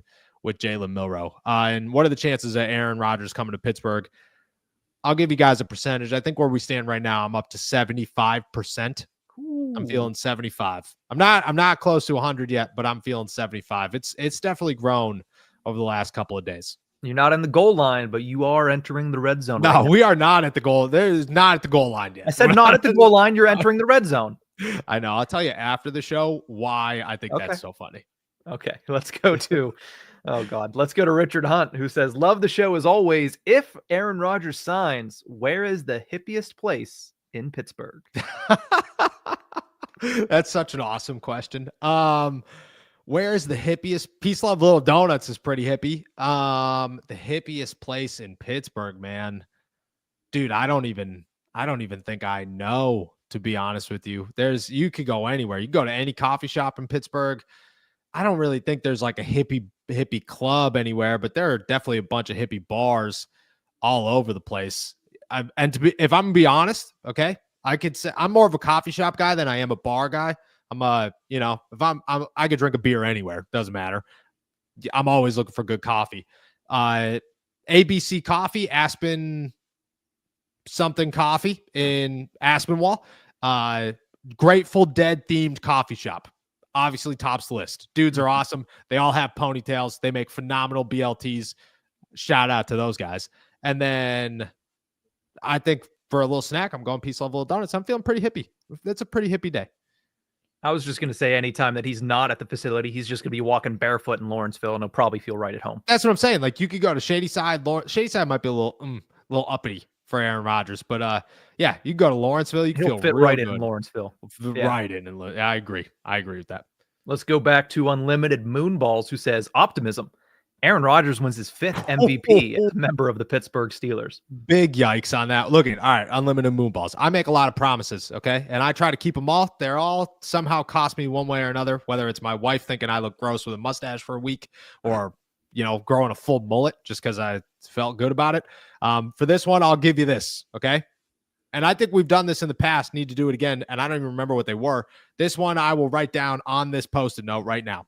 Jalen Milro. And what are the chances of Aaron Rodgers coming to Pittsburgh? I'll give you guys a percentage. I think where we stand right now, I'm up to 75%. Ooh. I'm feeling 75. I'm not close to 100 yet, but I'm feeling 75. It's definitely grown over the last couple of days. You're not in the goal line, but you are entering the red zone. No, we are not at the goal. There's not at the goal line yet. I said not at the goal line. You're entering the red zone. I know. I'll tell you after the show why I think that's so funny. Okay, let's go to let's go to Richard Hunt, who says, love the show as always. If Aaron Rodgers signs, where is the hippiest place in Pittsburgh? That's such an awesome question. Where is the hippiest? Peace, Love, Little Donuts is pretty hippie. The hippiest place in Pittsburgh, man. Dude, I don't even think I know, to be honest with you. You could go anywhere. You could go to any coffee shop in Pittsburgh. I don't really think there's like a hippie club anywhere, but there are definitely a bunch of hippie bars all over the place. If I'm gonna be honest, okay, I could say I'm more of a coffee shop guy than I am a bar guy. I'm if I could drink a beer anywhere, doesn't matter. I'm always looking for good coffee. ABC Coffee, Aspen something coffee in Aspenwall. Grateful Dead themed coffee shop. Obviously tops the list. Dudes are awesome. They all have ponytails. They make phenomenal BLTs. Shout out to those guys. And then I think for a little snack, I'm going Peace, Love, Little Donuts. I'm feeling pretty hippie. It's a pretty hippie day. I was just going to say anytime that he's not at the facility, he's just going to be walking barefoot in Lawrenceville and he'll probably feel right at home. That's what I'm saying. Like you could go to Shady Side. Shady Side might be a little uppity for Aaron Rodgers, but yeah, you can go to Lawrenceville. You can feel fit right in Lawrenceville. Right in. Yeah, I agree. I agree with that. Let's go back to Unlimited Moonballs, who says, Optimism. Aaron Rodgers wins his 5th MVP as a member of the Pittsburgh Steelers. Big yikes on that. Look at, all right, Unlimited Moonballs. I make a lot of promises, okay? And I try to keep them all. They're all somehow cost me one way or another, whether it's my wife thinking I look gross with a mustache for a week or, growing a full mullet just because I felt good about it. For this one, I'll give you this, okay? And I think we've done this in the past, need to do it again, and I don't even remember what they were. This one I will write down on this Post-it note right now.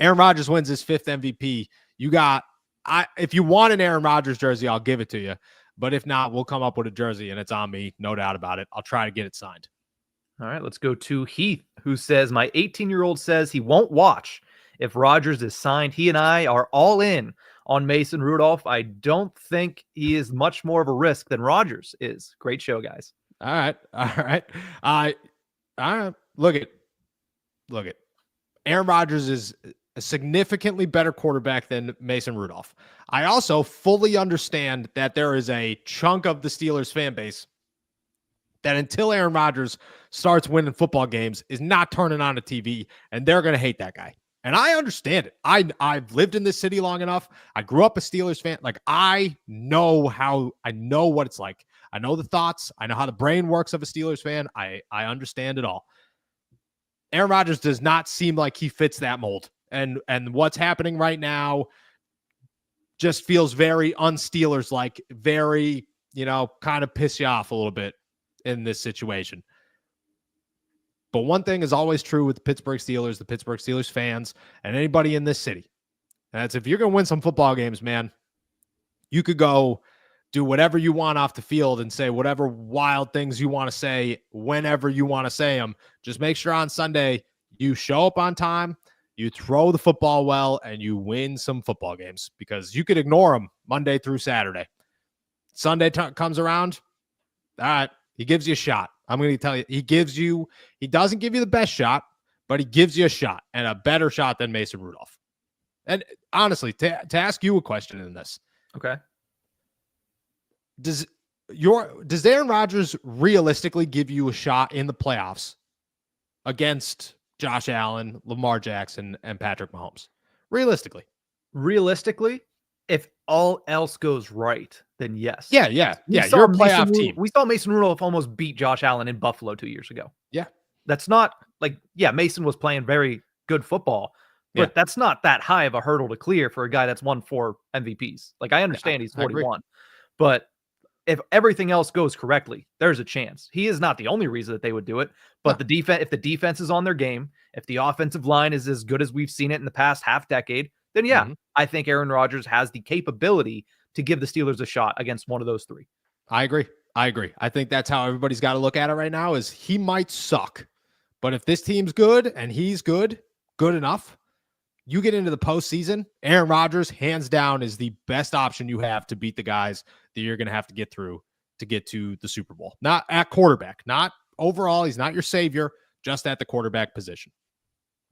Aaron Rodgers wins his 5th MVP. If you want an Aaron Rodgers jersey, I'll give it to you. But if not, we'll come up with a jersey, and it's on me, no doubt about it. I'll try to get it signed. All right, let's go to Heath, who says, my 18-year-old says he won't watch if Rodgers is signed. He and I are all in on Mason Rudolph. I don't think he is much more of a risk than Rodgers is. Great show, guys. All right. Look at Aaron Rodgers is a significantly better quarterback than Mason Rudolph. I also fully understand that there is a chunk of the Steelers fan base that until Aaron Rodgers starts winning football games is not turning on a TV, and they're going to hate that guy. And I understand it. I've lived in this city long enough. I grew up a Steelers fan. Like I know what it's like. I know the thoughts. I know how the brain works of a Steelers fan. I understand it all. Aaron Rodgers does not seem like he fits that mold. And what's happening right now just feels very un-Steelers like, very, kind of piss you off a little bit in this situation. But one thing is always true with the Pittsburgh Steelers fans, and anybody in this city. And that's if you're going to win some football games, man, you could go do whatever you want off the field and say whatever wild things you want to say whenever you want to say them. Just make sure on Sunday you show up on time, you throw the football well, and you win some football games, because you could ignore them Monday through Saturday. Sunday comes around, all right, he gives you a shot. I'm going to tell you, he doesn't give you the best shot, but he gives you a shot, and a better shot than Mason Rudolph. And honestly, to ask you a question in this. Okay. Does Aaron Rodgers realistically give you a shot in the playoffs against Josh Allen, Lamar Jackson, and Patrick Mahomes? Realistically, if all else goes right, then yes. Yeah. You're a playoff team. We saw Mason Rudolph almost beat Josh Allen in Buffalo 2 years ago. Yeah. That's not like, Mason was playing very good football, But that's not that high of a hurdle to clear for a guy that's won 4 MVPs. Like, I understand he's 41, but if everything else goes correctly, there's a chance. He is not the only reason that they would do it, but the defense, if the defense is on their game, if the offensive line is as good as we've seen it in the past half decade, then I think Aaron Rodgers has the capability to give the Steelers a shot against one of those 3. I agree. I think that's how everybody's got to look at it right now. Is he might suck, but if this team's good and he's good enough, you get into the postseason, Aaron Rodgers, hands down, is the best option you have to beat the guys that you're going to have to get through to get to the Super Bowl. Not at quarterback, not overall. He's not your savior, just at the quarterback position.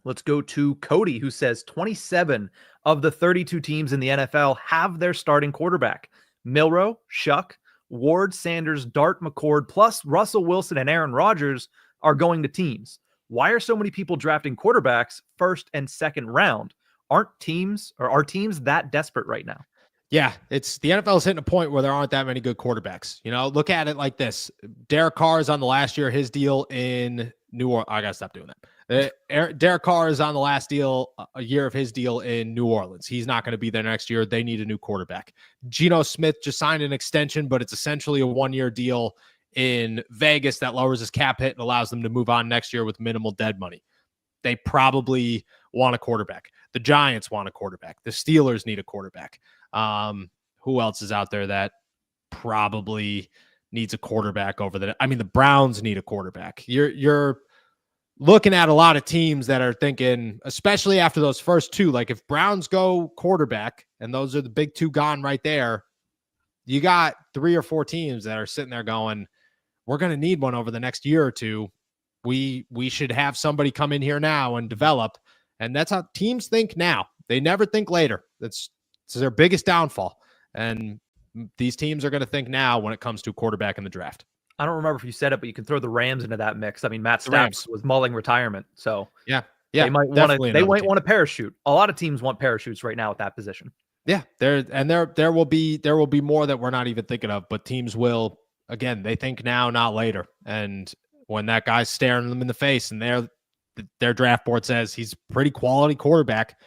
Let's go to Cody, who says 27 of the 32 teams in the NFL have their starting quarterback. Milro, Shuck, Ward, Sanders, Dart, McCord, plus Russell Wilson and Aaron Rodgers are going to teams. Why are so many people drafting quarterbacks first and second round? Are teams that desperate right now? Yeah, it's the NFL is hitting a point where there aren't that many good quarterbacks. You know, look at it like this. Derek Carr is on the last year of his deal in New Orleans. I got to stop doing that. Derek Carr is on the last deal, a year of his deal in New Orleans. He's not going to be there next year. They need a new quarterback. Geno Smith just signed an extension, but it's essentially a 1-year deal in Vegas that lowers his cap hit and allows them to move on next year with minimal dead money. They probably want a quarterback. The Giants want a quarterback. The Steelers need a quarterback. Who else is out there that probably needs a quarterback over the? I mean, the Browns need a quarterback. You're looking at a lot of teams that are thinking, especially after those first 2, like if Browns go quarterback and those are the big 2 gone right there, you got 3 or 4 teams that are sitting there going, we're going to need one over the next year or 2. We should have somebody come in here now and develop. And that's how teams think now. They never think later. It's their biggest downfall. And these teams are going to think now when it comes to quarterback in the draft. I don't remember if you said it, but you can throw the Rams into that mix. I mean, Matt Stafford was mulling retirement. So they might want a parachute. A lot of teams want parachutes right now at that position. Yeah, there will be more that we're not even thinking of, but teams will, again, they think now, not later. And when that guy's staring them in the face and their draft board says he's pretty quality quarterback,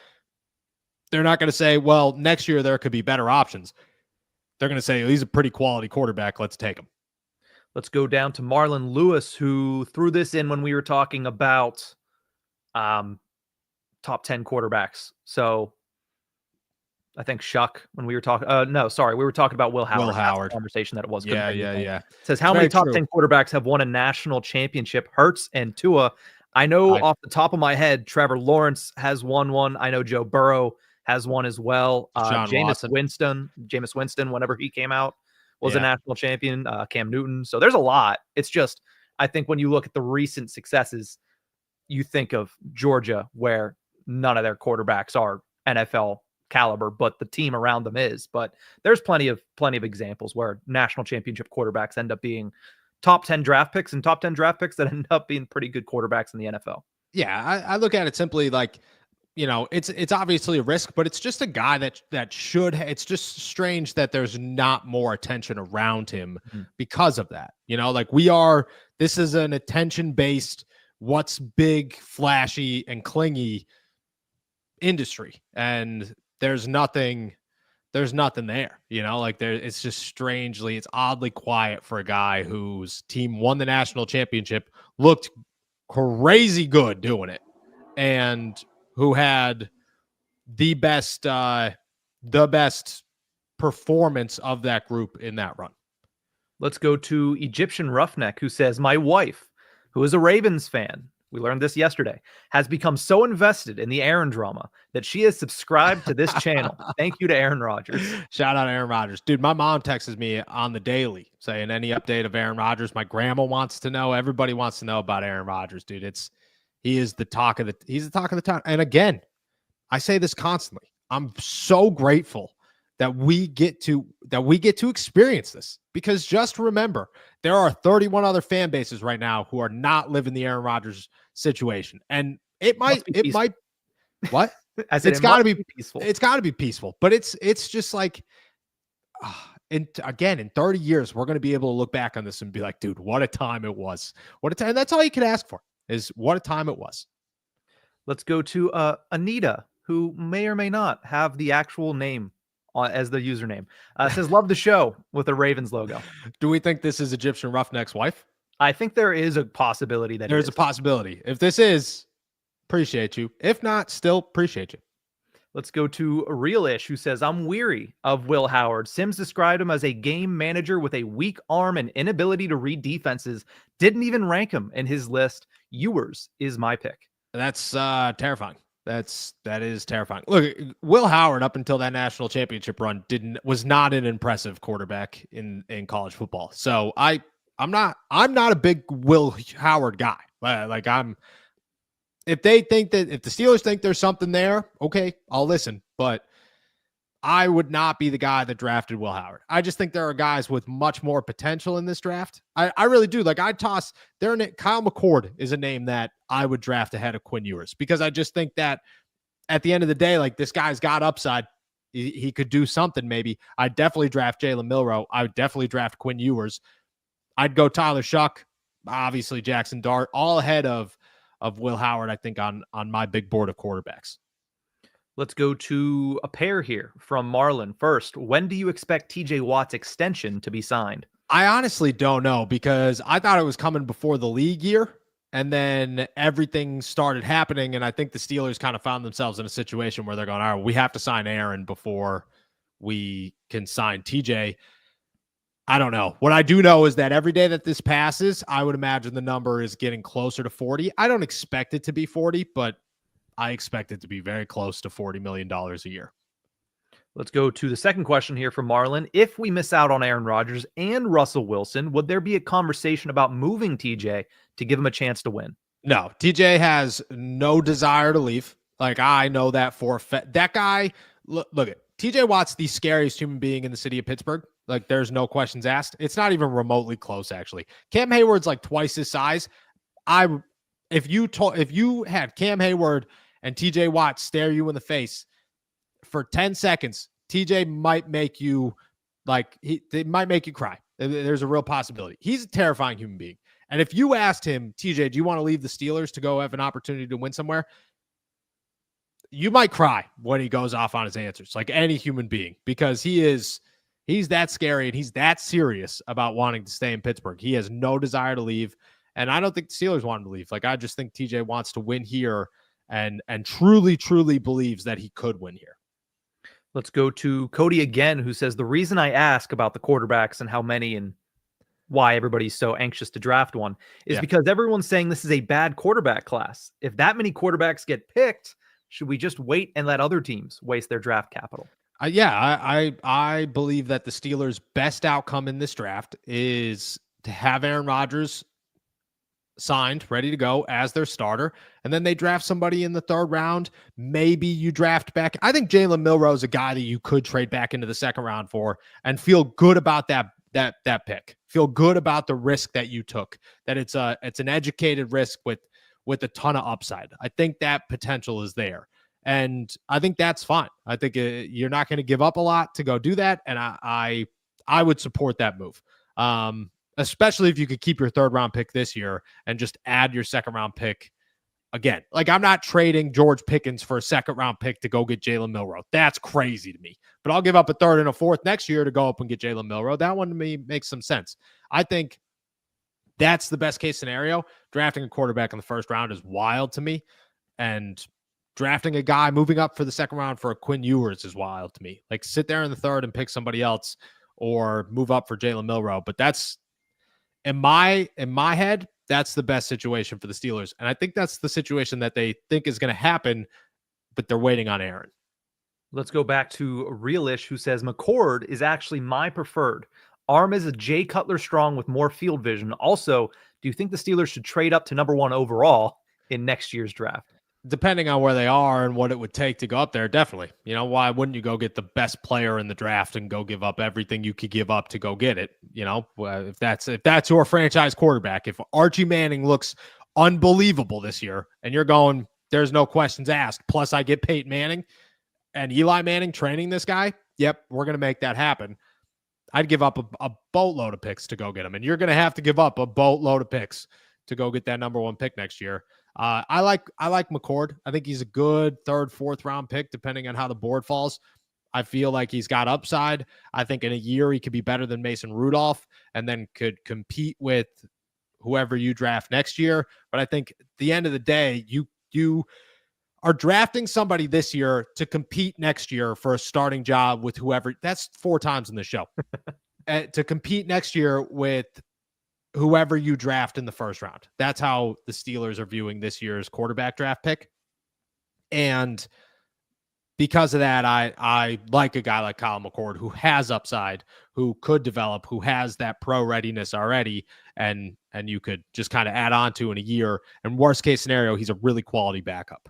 they're not going to say, well, next year there could be better options. They're going to say, he's a pretty quality quarterback. Let's take him. Let's go down to Marlon Lewis, who threw this in when we were talking about top 10 quarterbacks. So I think Shuck, when we were talking, we were talking about Will Howard. Will Howard. Conversation that it was. Yeah. It says, how many top 10 quarterbacks have won a national championship? Hurts and Tua. I know off the top of my head, Trevor Lawrence has won one. I know Joe Burrow has one as well. Jameis Winston, whenever he came out, was a national champion. Cam Newton. So there's a lot. It's just, I think when you look at the recent successes, you think of Georgia, where none of their quarterbacks are NFL caliber, but the team around them is. But there's plenty of examples where national championship quarterbacks end up being top 10 draft picks and top 10 draft picks that end up being pretty good quarterbacks in the NFL. Yeah, I look at it simply like, you know, it's obviously a risk, but it's just a guy that should. It's just strange that there's not more attention around him because of that. You know, like this is an attention-based, what's big, flashy, and clingy industry, and there's nothing there. You know, like it's just it's oddly quiet for a guy whose team won the national championship, looked crazy good doing it, and who had the best performance of that group in that run. Let's go to Egyptian Roughneck, who says, my wife, who is a Ravens fan, we learned this yesterday, has become so invested in the Aaron drama that she has subscribed to this channel. Thank you to Aaron Rodgers. Shout out to Aaron Rodgers. Dude, my mom texts me on the daily saying any update of Aaron Rodgers. My grandma wants to know. Everybody wants to know about Aaron Rodgers, dude. He's the talk of the town. And again, I say this constantly. I'm so grateful that we get to experience this, because just remember, there are 31 other fan bases right now who are not living the Aaron Rodgers situation. And it might what? It's got to be peaceful. It's got to be peaceful, but it's just like, in 30 years, we're going to be able to look back on this and be like, dude, what a time it was. What a time. That's all you can ask for, is what a time it was. Let's go to Anita, who may or may not have the actual name as the username. Says, love the show with a Ravens logo. Do we think this is Egyptian Roughneck's wife? I think there is a possibility that there's a possibility. If this is, appreciate you. If not, still appreciate you. Let's go to Realish, who says, I'm weary of Will Howard. Sims described him as a game manager with a weak arm and inability to read defenses. Didn't even rank him in his list. Ewers is my pick. That's terrifying. That is terrifying. Look, Will Howard, up until that national championship run, was not an impressive quarterback in college football. So I'm not a big Will Howard guy. If the Steelers think there's something there, okay, I'll listen. But I would not be the guy that drafted Will Howard. I just think there are guys with much more potential in this draft. I really do. Like, I'd toss Kyle McCord is a name that I would draft ahead of Quinn Ewers, because I just think that at the end of the day, like, this guy's got upside. He could do something maybe. I'd definitely draft Jalen Milro. I would definitely draft Quinn Ewers. I'd go Tyler Shuck, obviously Jackson Dart, all ahead of Will Howard, I think, on my big board of quarterbacks. Let's go to a pair here from Marlon. First, when do you expect TJ Watt's extension to be signed? I honestly don't know, because I thought it was coming before the league year, and then everything started happening, and I think the Steelers kind of found themselves in a situation where they're going, all right, we have to sign Aaron before we can sign TJ. I don't know. What I do know is that every day that this passes, I would imagine the number is getting closer to 40. I don't expect it to be 40, but I expect it to be very close to $40 million a year. Let's go to the second question here from Marlon. If we miss out on Aaron Rodgers and Russell Wilson, would there be a conversation about moving TJ to give him a chance to win? No, TJ has no desire to leave. Like, I know that for a fact. That guy, look at TJ Watt's the scariest human being in the city of Pittsburgh. Like, there's no questions asked. It's not even remotely close, actually. Cam Hayward's like twice his size. If you had Cam Hayward and TJ Watt stare you in the face for 10 seconds, TJ might make you it might make you cry. There's a real possibility. He's a terrifying human being. And if you asked him, TJ, do you want to leave the Steelers to go have an opportunity to win somewhere? You might cry when he goes off on his answers, like any human being, because he's that scary and he's that serious about wanting to stay in Pittsburgh. He has no desire to leave. And I don't think the Steelers want him to leave. Like, I just think TJ wants to win here and truly, truly believes that he could win here. Let's go to Cody again, who says, the reason I ask about the quarterbacks and how many and why everybody's so anxious to draft one is because everyone's saying this is a bad quarterback class. If that many quarterbacks get picked, should we just wait and let other teams waste their draft capital? I believe that the Steelers' best outcome in this draft is to have Aaron Rodgers signed, ready to go as their starter, and then they draft somebody in the third round. Maybe you draft back. I think Jalen Milro is a guy that you could trade back into the second round for and feel good about that pick. Feel good about the risk that you took, that it's an educated risk with a ton of upside. I think that potential is there. And I think that's fine. I think you're not going to give up a lot to go do that. And I would support that move. Especially if you could keep your third round pick this year and just add your second round pick again. Like, I'm not trading George Pickens for a second round pick to go get Jalen Milro. That's crazy to me. But I'll give up a third and a fourth next year to go up and get Jalen Milro. That one to me makes some sense. I think that's the best case scenario. Drafting a quarterback in the first round is wild to me. And drafting a guy moving up for the second round for a Quinn Ewers is wild to me. Like, sit there in the third and pick somebody else or move up for Jalen Milro. But that's, in my head, that's the best situation for the Steelers. And I think that's the situation that they think is going to happen, but they're waiting on Aaron. Let's go back to Realish, who says, McCord is actually my preferred. Arm is a Jay Cutler strong with more field vision. Also, do you think the Steelers should trade up to number 1 overall in next year's draft? Depending on where they are and what it would take to go up there, definitely. You know, why wouldn't you go get the best player in the draft and go give up everything you could give up to go get it? You know, if that's your franchise quarterback, if Archie Manning looks unbelievable this year and you're going, there's no questions asked, plus I get Peyton Manning and Eli Manning training this guy, yep, we're going to make that happen. I'd give up a boatload of picks to go get him. And you're going to have to give up a boatload of picks to go get that number 1 pick next year. I like McCord. I think he's a good 3rd, 4th round pick, depending on how the board falls. I feel like he's got upside. I think in a year he could be better than Mason Rudolph and then could compete with whoever you draft next year. But I think at the end of the day, you are drafting somebody this year to compete next year for a starting job with whoever. That's 4 times in the show. To compete next year with whoever you draft in the 1st round. That's how the Steelers are viewing this year's quarterback draft pick. And because of that, I like a guy like Kyle McCord who has upside, who could develop, who has that pro readiness already, and you could just kind of add on to in a year. And worst case scenario, he's a really quality backup.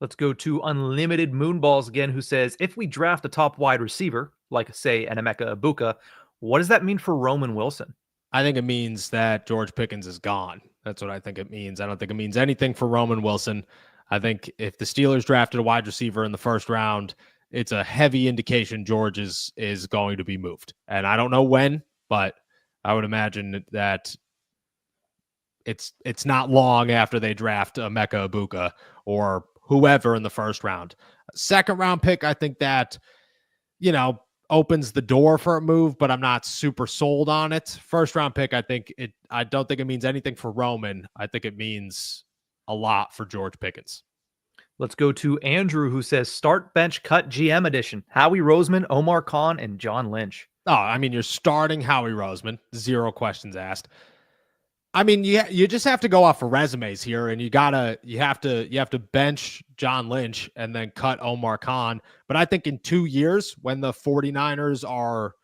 Let's go to Unlimited Moonballs again, who says, if we draft a top wide receiver, like, say, an Egbuka, what does that mean for Roman Wilson? I think it means that George Pickens is gone. That's what I think it means. I don't think it means anything for Roman Wilson. I think if the Steelers drafted a wide receiver in the 1st round, it's a heavy indication George is going to be moved. And I don't know when, but I would imagine that it's not long after they draft a Egbuka or whoever in the 1st round. 2nd round pick, I think that, opens the door for a move, but I'm not super sold on it. 1st round pick, I don't think it means anything for Roman. I think it means a lot for George Pickens. Let's go to Andrew, who says start, bench, cut GM edition. Howie Roseman, Omar Khan, and John Lynch. Oh, I mean, you're starting Howie Roseman. 0 questions asked. I mean, you just have to go off of resumes here, and you have to bench John Lynch and then cut Omar Khan. But I think in 2 years, when the 49ers are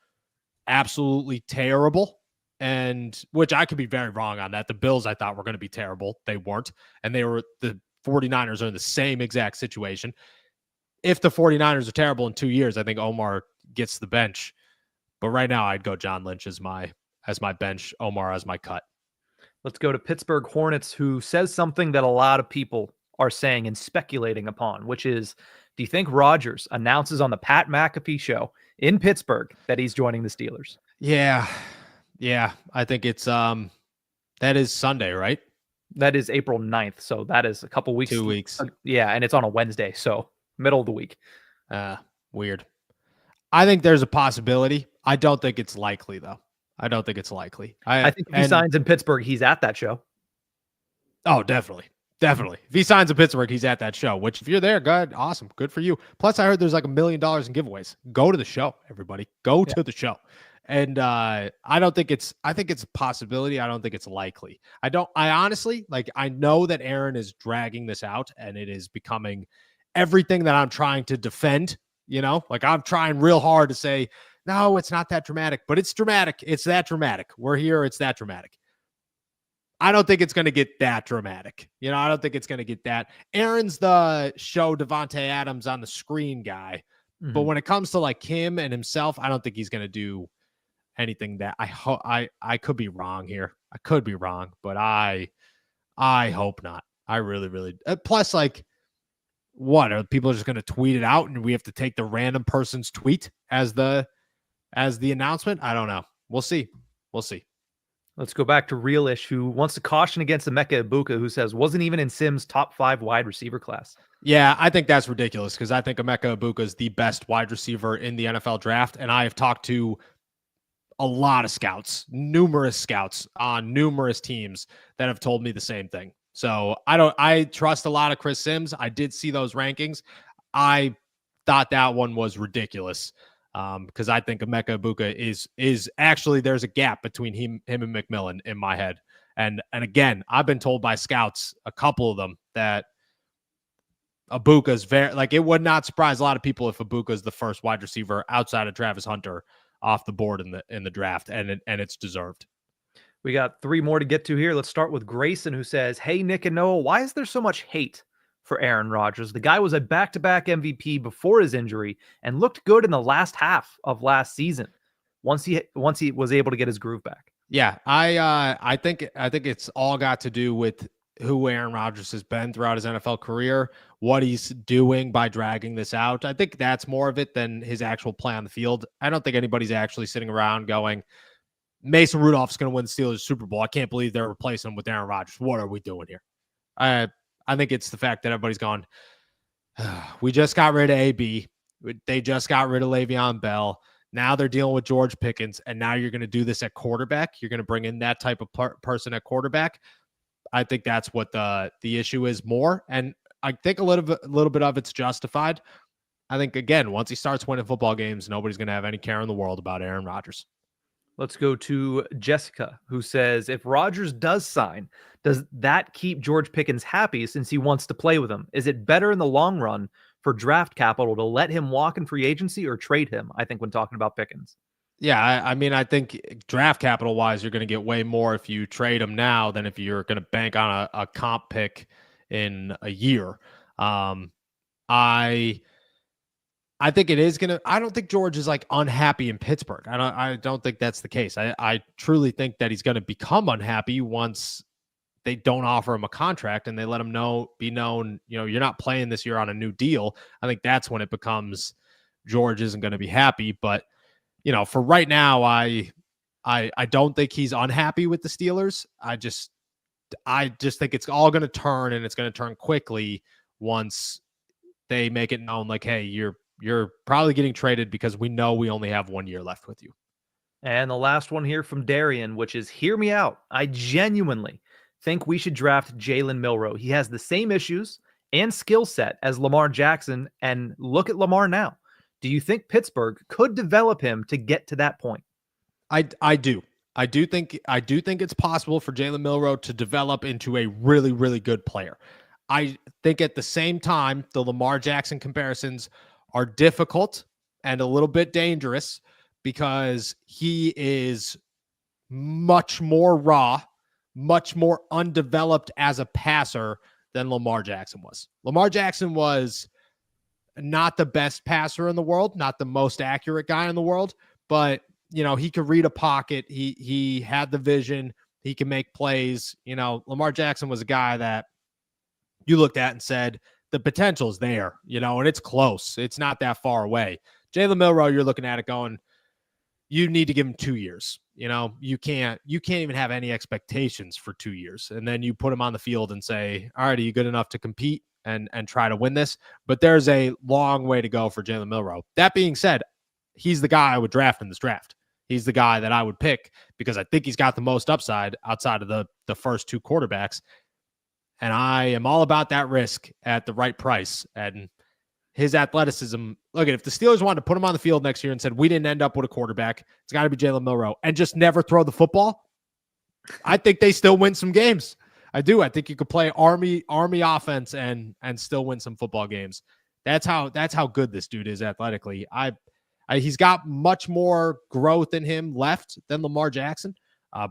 absolutely terrible, and which I could be very wrong on that. The Bills I thought were going to be terrible. They weren't. And the 49ers are in the same exact situation. If the 49ers are terrible in 2 years, I think Omar gets the bench. But right now I'd go John Lynch as my bench, Omar as my cut. Let's go to Pittsburgh Hornets, who says something that a lot of people are saying and speculating upon, which is, do you think Rodgers announces on the Pat McAfee show in Pittsburgh that he's joining the Steelers? Yeah, I think it's that is Sunday, right? That is April 9th, so that is a couple weeks. 2 weeks. Yeah, and it's on a Wednesday, so middle of the week. Weird. I think there's a possibility. I don't think it's likely, though. I don't think it's likely. I think if he signs in Pittsburgh, he's at that show. Oh, definitely. If he signs in Pittsburgh, he's at that show, which if you're there, good, awesome. Good for you. Plus, I heard there's like $1 million in giveaways. Go to the show, everybody. Go to the show. And I think it's a possibility. I don't think it's likely. I honestly, I know that Aaron is dragging this out and it is becoming everything that I'm trying to defend, I'm trying real hard to say, no, it's not that dramatic, but it's dramatic. It's that dramatic. We're here. It's that dramatic. I don't think it's going to get that dramatic. I don't think it's going to get that. Aaron's the show Devontae Adams on the screen guy. Mm-hmm. But when it comes to him and himself, I don't think he's going to do anything that I could be wrong here. I could be wrong, but I hope not. I really, really. Plus, what are people just going to tweet it out and we have to take the random person's tweet as the announcement? I don't know. We'll see. Let's go back to Realish, who wants to caution against Emeka Egbuka, who says wasn't even in Sims' top 5 wide receiver class. Yeah, I think that's ridiculous because I think Emeka Egbuka is the best wide receiver in the NFL draft, and I have talked to a lot of scouts, numerous scouts on numerous teams that have told me the same thing. So I trust a lot of Chris Sims. I did see those rankings. I thought that one was ridiculous. Because I think Emeka Egbuka is actually, there's a gap between him and McMillan in my head. And again, I've been told by scouts, a couple of them, that Egbuka's very, it would not surprise a lot of people if Egbuka is the first wide receiver outside of Travis Hunter off the board in the draft, and it's deserved. We got 3 more to get to here. Let's start with Grayson, who says, hey, Nick and Noah, why is there so much hate for Aaron Rodgers? The guy was a back-to-back MVP before his injury and looked good in the last half of last season once he was able to get his groove back. Yeah, I think it's all got to do with who Aaron Rodgers has been throughout his NFL career, what he's doing by dragging this out. I think that's more of it than his actual play on the field. I don't think anybody's actually sitting around going, Mason Rudolph's going to win the Steelers Super Bowl. I can't believe they're replacing him with Aaron Rodgers. What are we doing here? I think it's the fact that everybody's gone, we just got rid of AB. They just got rid of Le'Veon Bell. Now they're dealing with George Pickens, and now you're going to do this at quarterback. You're going to bring in that type of person at quarterback. I think that's what the issue is more, and I think a little bit of it's justified. I think, again, once he starts winning football games, nobody's going to have any care in the world about Aaron Rodgers. Let's go to Jessica, who says, if Rodgers does sign, does that keep George Pickens happy since he wants to play with him? Is it better in the long run for draft capital to let him walk in free agency or trade him? I think when talking about Pickens. Yeah, I mean, I think draft capital wise, you're going to get way more if you trade him now than if you're going to bank on a comp pick in a year. I think it is going to, I don't think George is like unhappy in Pittsburgh. I don't think that's the case. I truly think that he's going to become unhappy once they don't offer him a contract and they let him be known, you're not playing this year on a new deal. I think that's when it becomes George isn't going to be happy. But, for right now, I don't think he's unhappy with the Steelers. I just think it's all going to turn, and it's going to turn quickly once they make it known, like, hey, you're probably getting traded because we know we only have 1 year left with you. And the last one here from Darian, which is, hear me out. I genuinely think we should draft Jalen Milro. He has the same issues and skill set as Lamar Jackson, and look at Lamar now. Do you think Pittsburgh could develop him to get to that point? I do. I do think it's possible for Jalen Milro to develop into a really, really good player. I think at the same time, the Lamar Jackson comparisons are difficult and a little bit dangerous because he is much more raw, much more undeveloped as a passer than Lamar Jackson was. Lamar Jackson was not the best passer in the world, not the most accurate guy in the world, but he could read a pocket. He had the vision. He can make plays. Lamar Jackson was a guy that you looked at and said, the potential's there, and it's close. It's not that far away. Jalen Milro, you're looking at it going, you need to give him 2 years. You can't even have any expectations for 2 years. And then you put him on the field and say, all right, are you good enough to compete and try to win this? But there's a long way to go for Jalen Milro. That being said, he's the guy I would draft in this draft. He's the guy that I would pick because I think he's got the most upside outside of the first two quarterbacks. And I am all about that risk at the right price. And his athleticism, look, if the Steelers wanted to put him on the field next year and said, we didn't end up with a quarterback, it's got to be Jalen Milro, and just never throw the football, I think they still win some games. I do. I think you could play Army offense and still win some football games. That's how good this dude is athletically. He's got much more growth in him left than Lamar Jackson,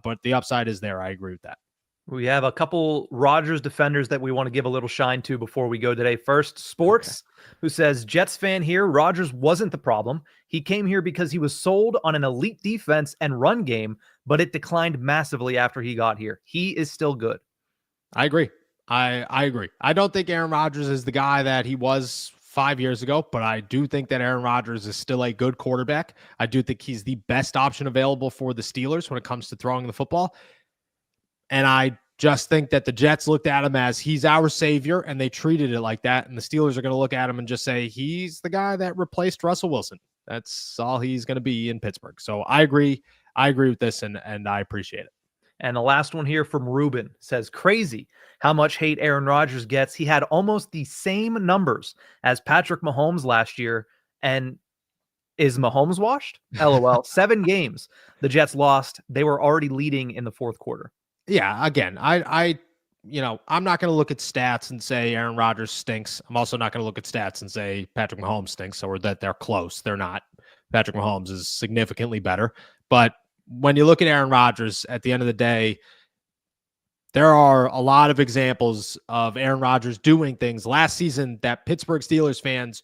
but the upside is there. I agree with that. We have a couple Rodgers defenders that we want to give a little shine to before we go today. First, Sports, who says, Jets fan here, Rodgers wasn't the problem. He came here because he was sold on an elite defense and run game, but it declined massively after he got here. He is still good. I agree. I agree. I don't think Aaron Rodgers is the guy that he was 5 years ago, but I do think that Aaron Rodgers is still a good quarterback. I do think he's the best option available for the Steelers when it comes to throwing the football. And I just think that the Jets looked at him as he's our savior, and they treated it like that. And the Steelers are going to look at him and just say, he's the guy that replaced Russell Wilson. That's all he's going to be in Pittsburgh. So I agree. I agree with this, and I appreciate it. And the last one here from Ruben says, crazy how much hate Aaron Rodgers gets. He had almost the same numbers as Patrick Mahomes last year. And is Mahomes washed? LOL. 7 games the Jets lost. They were already leading in the fourth quarter. Yeah, again, I'm not going to look at stats and say Aaron Rodgers stinks. I'm also not going to look at stats and say Patrick Mahomes stinks or that they're close. They're not. Patrick Mahomes is significantly better. But when you look at Aaron Rodgers, at the end of the day, there are a lot of examples of Aaron Rodgers doing things last season that Pittsburgh Steelers fans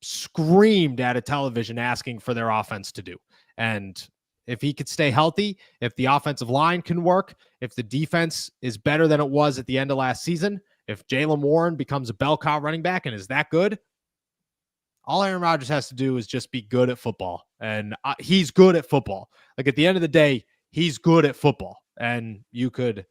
screamed at a television asking for their offense to do. And if he could stay healthy, if the offensive line can work, if the defense is better than it was at the end of last season, if Jaylen Warren becomes a bell cow running back and is that good, all Aaron Rodgers has to do is just be good at football. And he's good at football. Like at the end of the day, he's good at football. And you could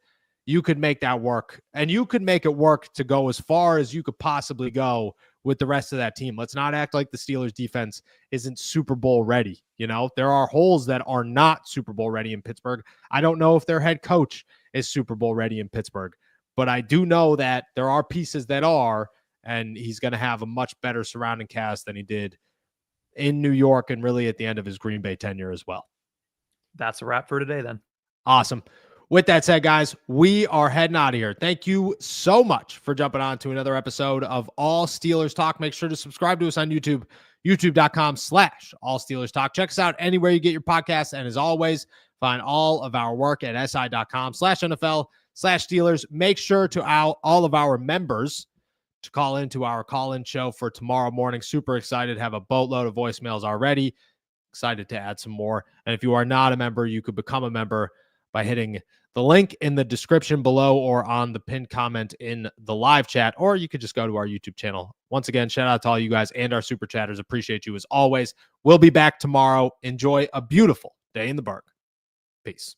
you could make that work, and you could make it work to go as far as you could possibly go with the rest of that team. Let's not act like the Steelers defense isn't Super Bowl ready. You know, there are holes that are not Super Bowl ready in Pittsburgh. I don't know if their head coach is Super Bowl ready in Pittsburgh, but I do know that there are pieces that are, and he's going to have a much better surrounding cast than he did in New York and really at the end of his Green Bay tenure as well. That's a wrap for today then. Awesome. With that said, guys, we are heading out of here. Thank you so much for jumping on to another episode of All Steelers Talk. Make sure to subscribe to us on YouTube, youtube.com/All Steelers Talk. Check us out anywhere you get your podcasts. And as always, find all of our work at si.com/NFL/Steelers. Make sure to all of our members to call into our call-in show for tomorrow morning. Super excited. Have a boatload of voicemails already. Excited to add some more. And if you are not a member, you could become a member by hitting the link in the description below or on the pinned comment in the live chat, or you could just go to our YouTube channel. Once again, shout out to all you guys and our super chatters. Appreciate you as always. We'll be back tomorrow. Enjoy a beautiful day in the Berg. Peace.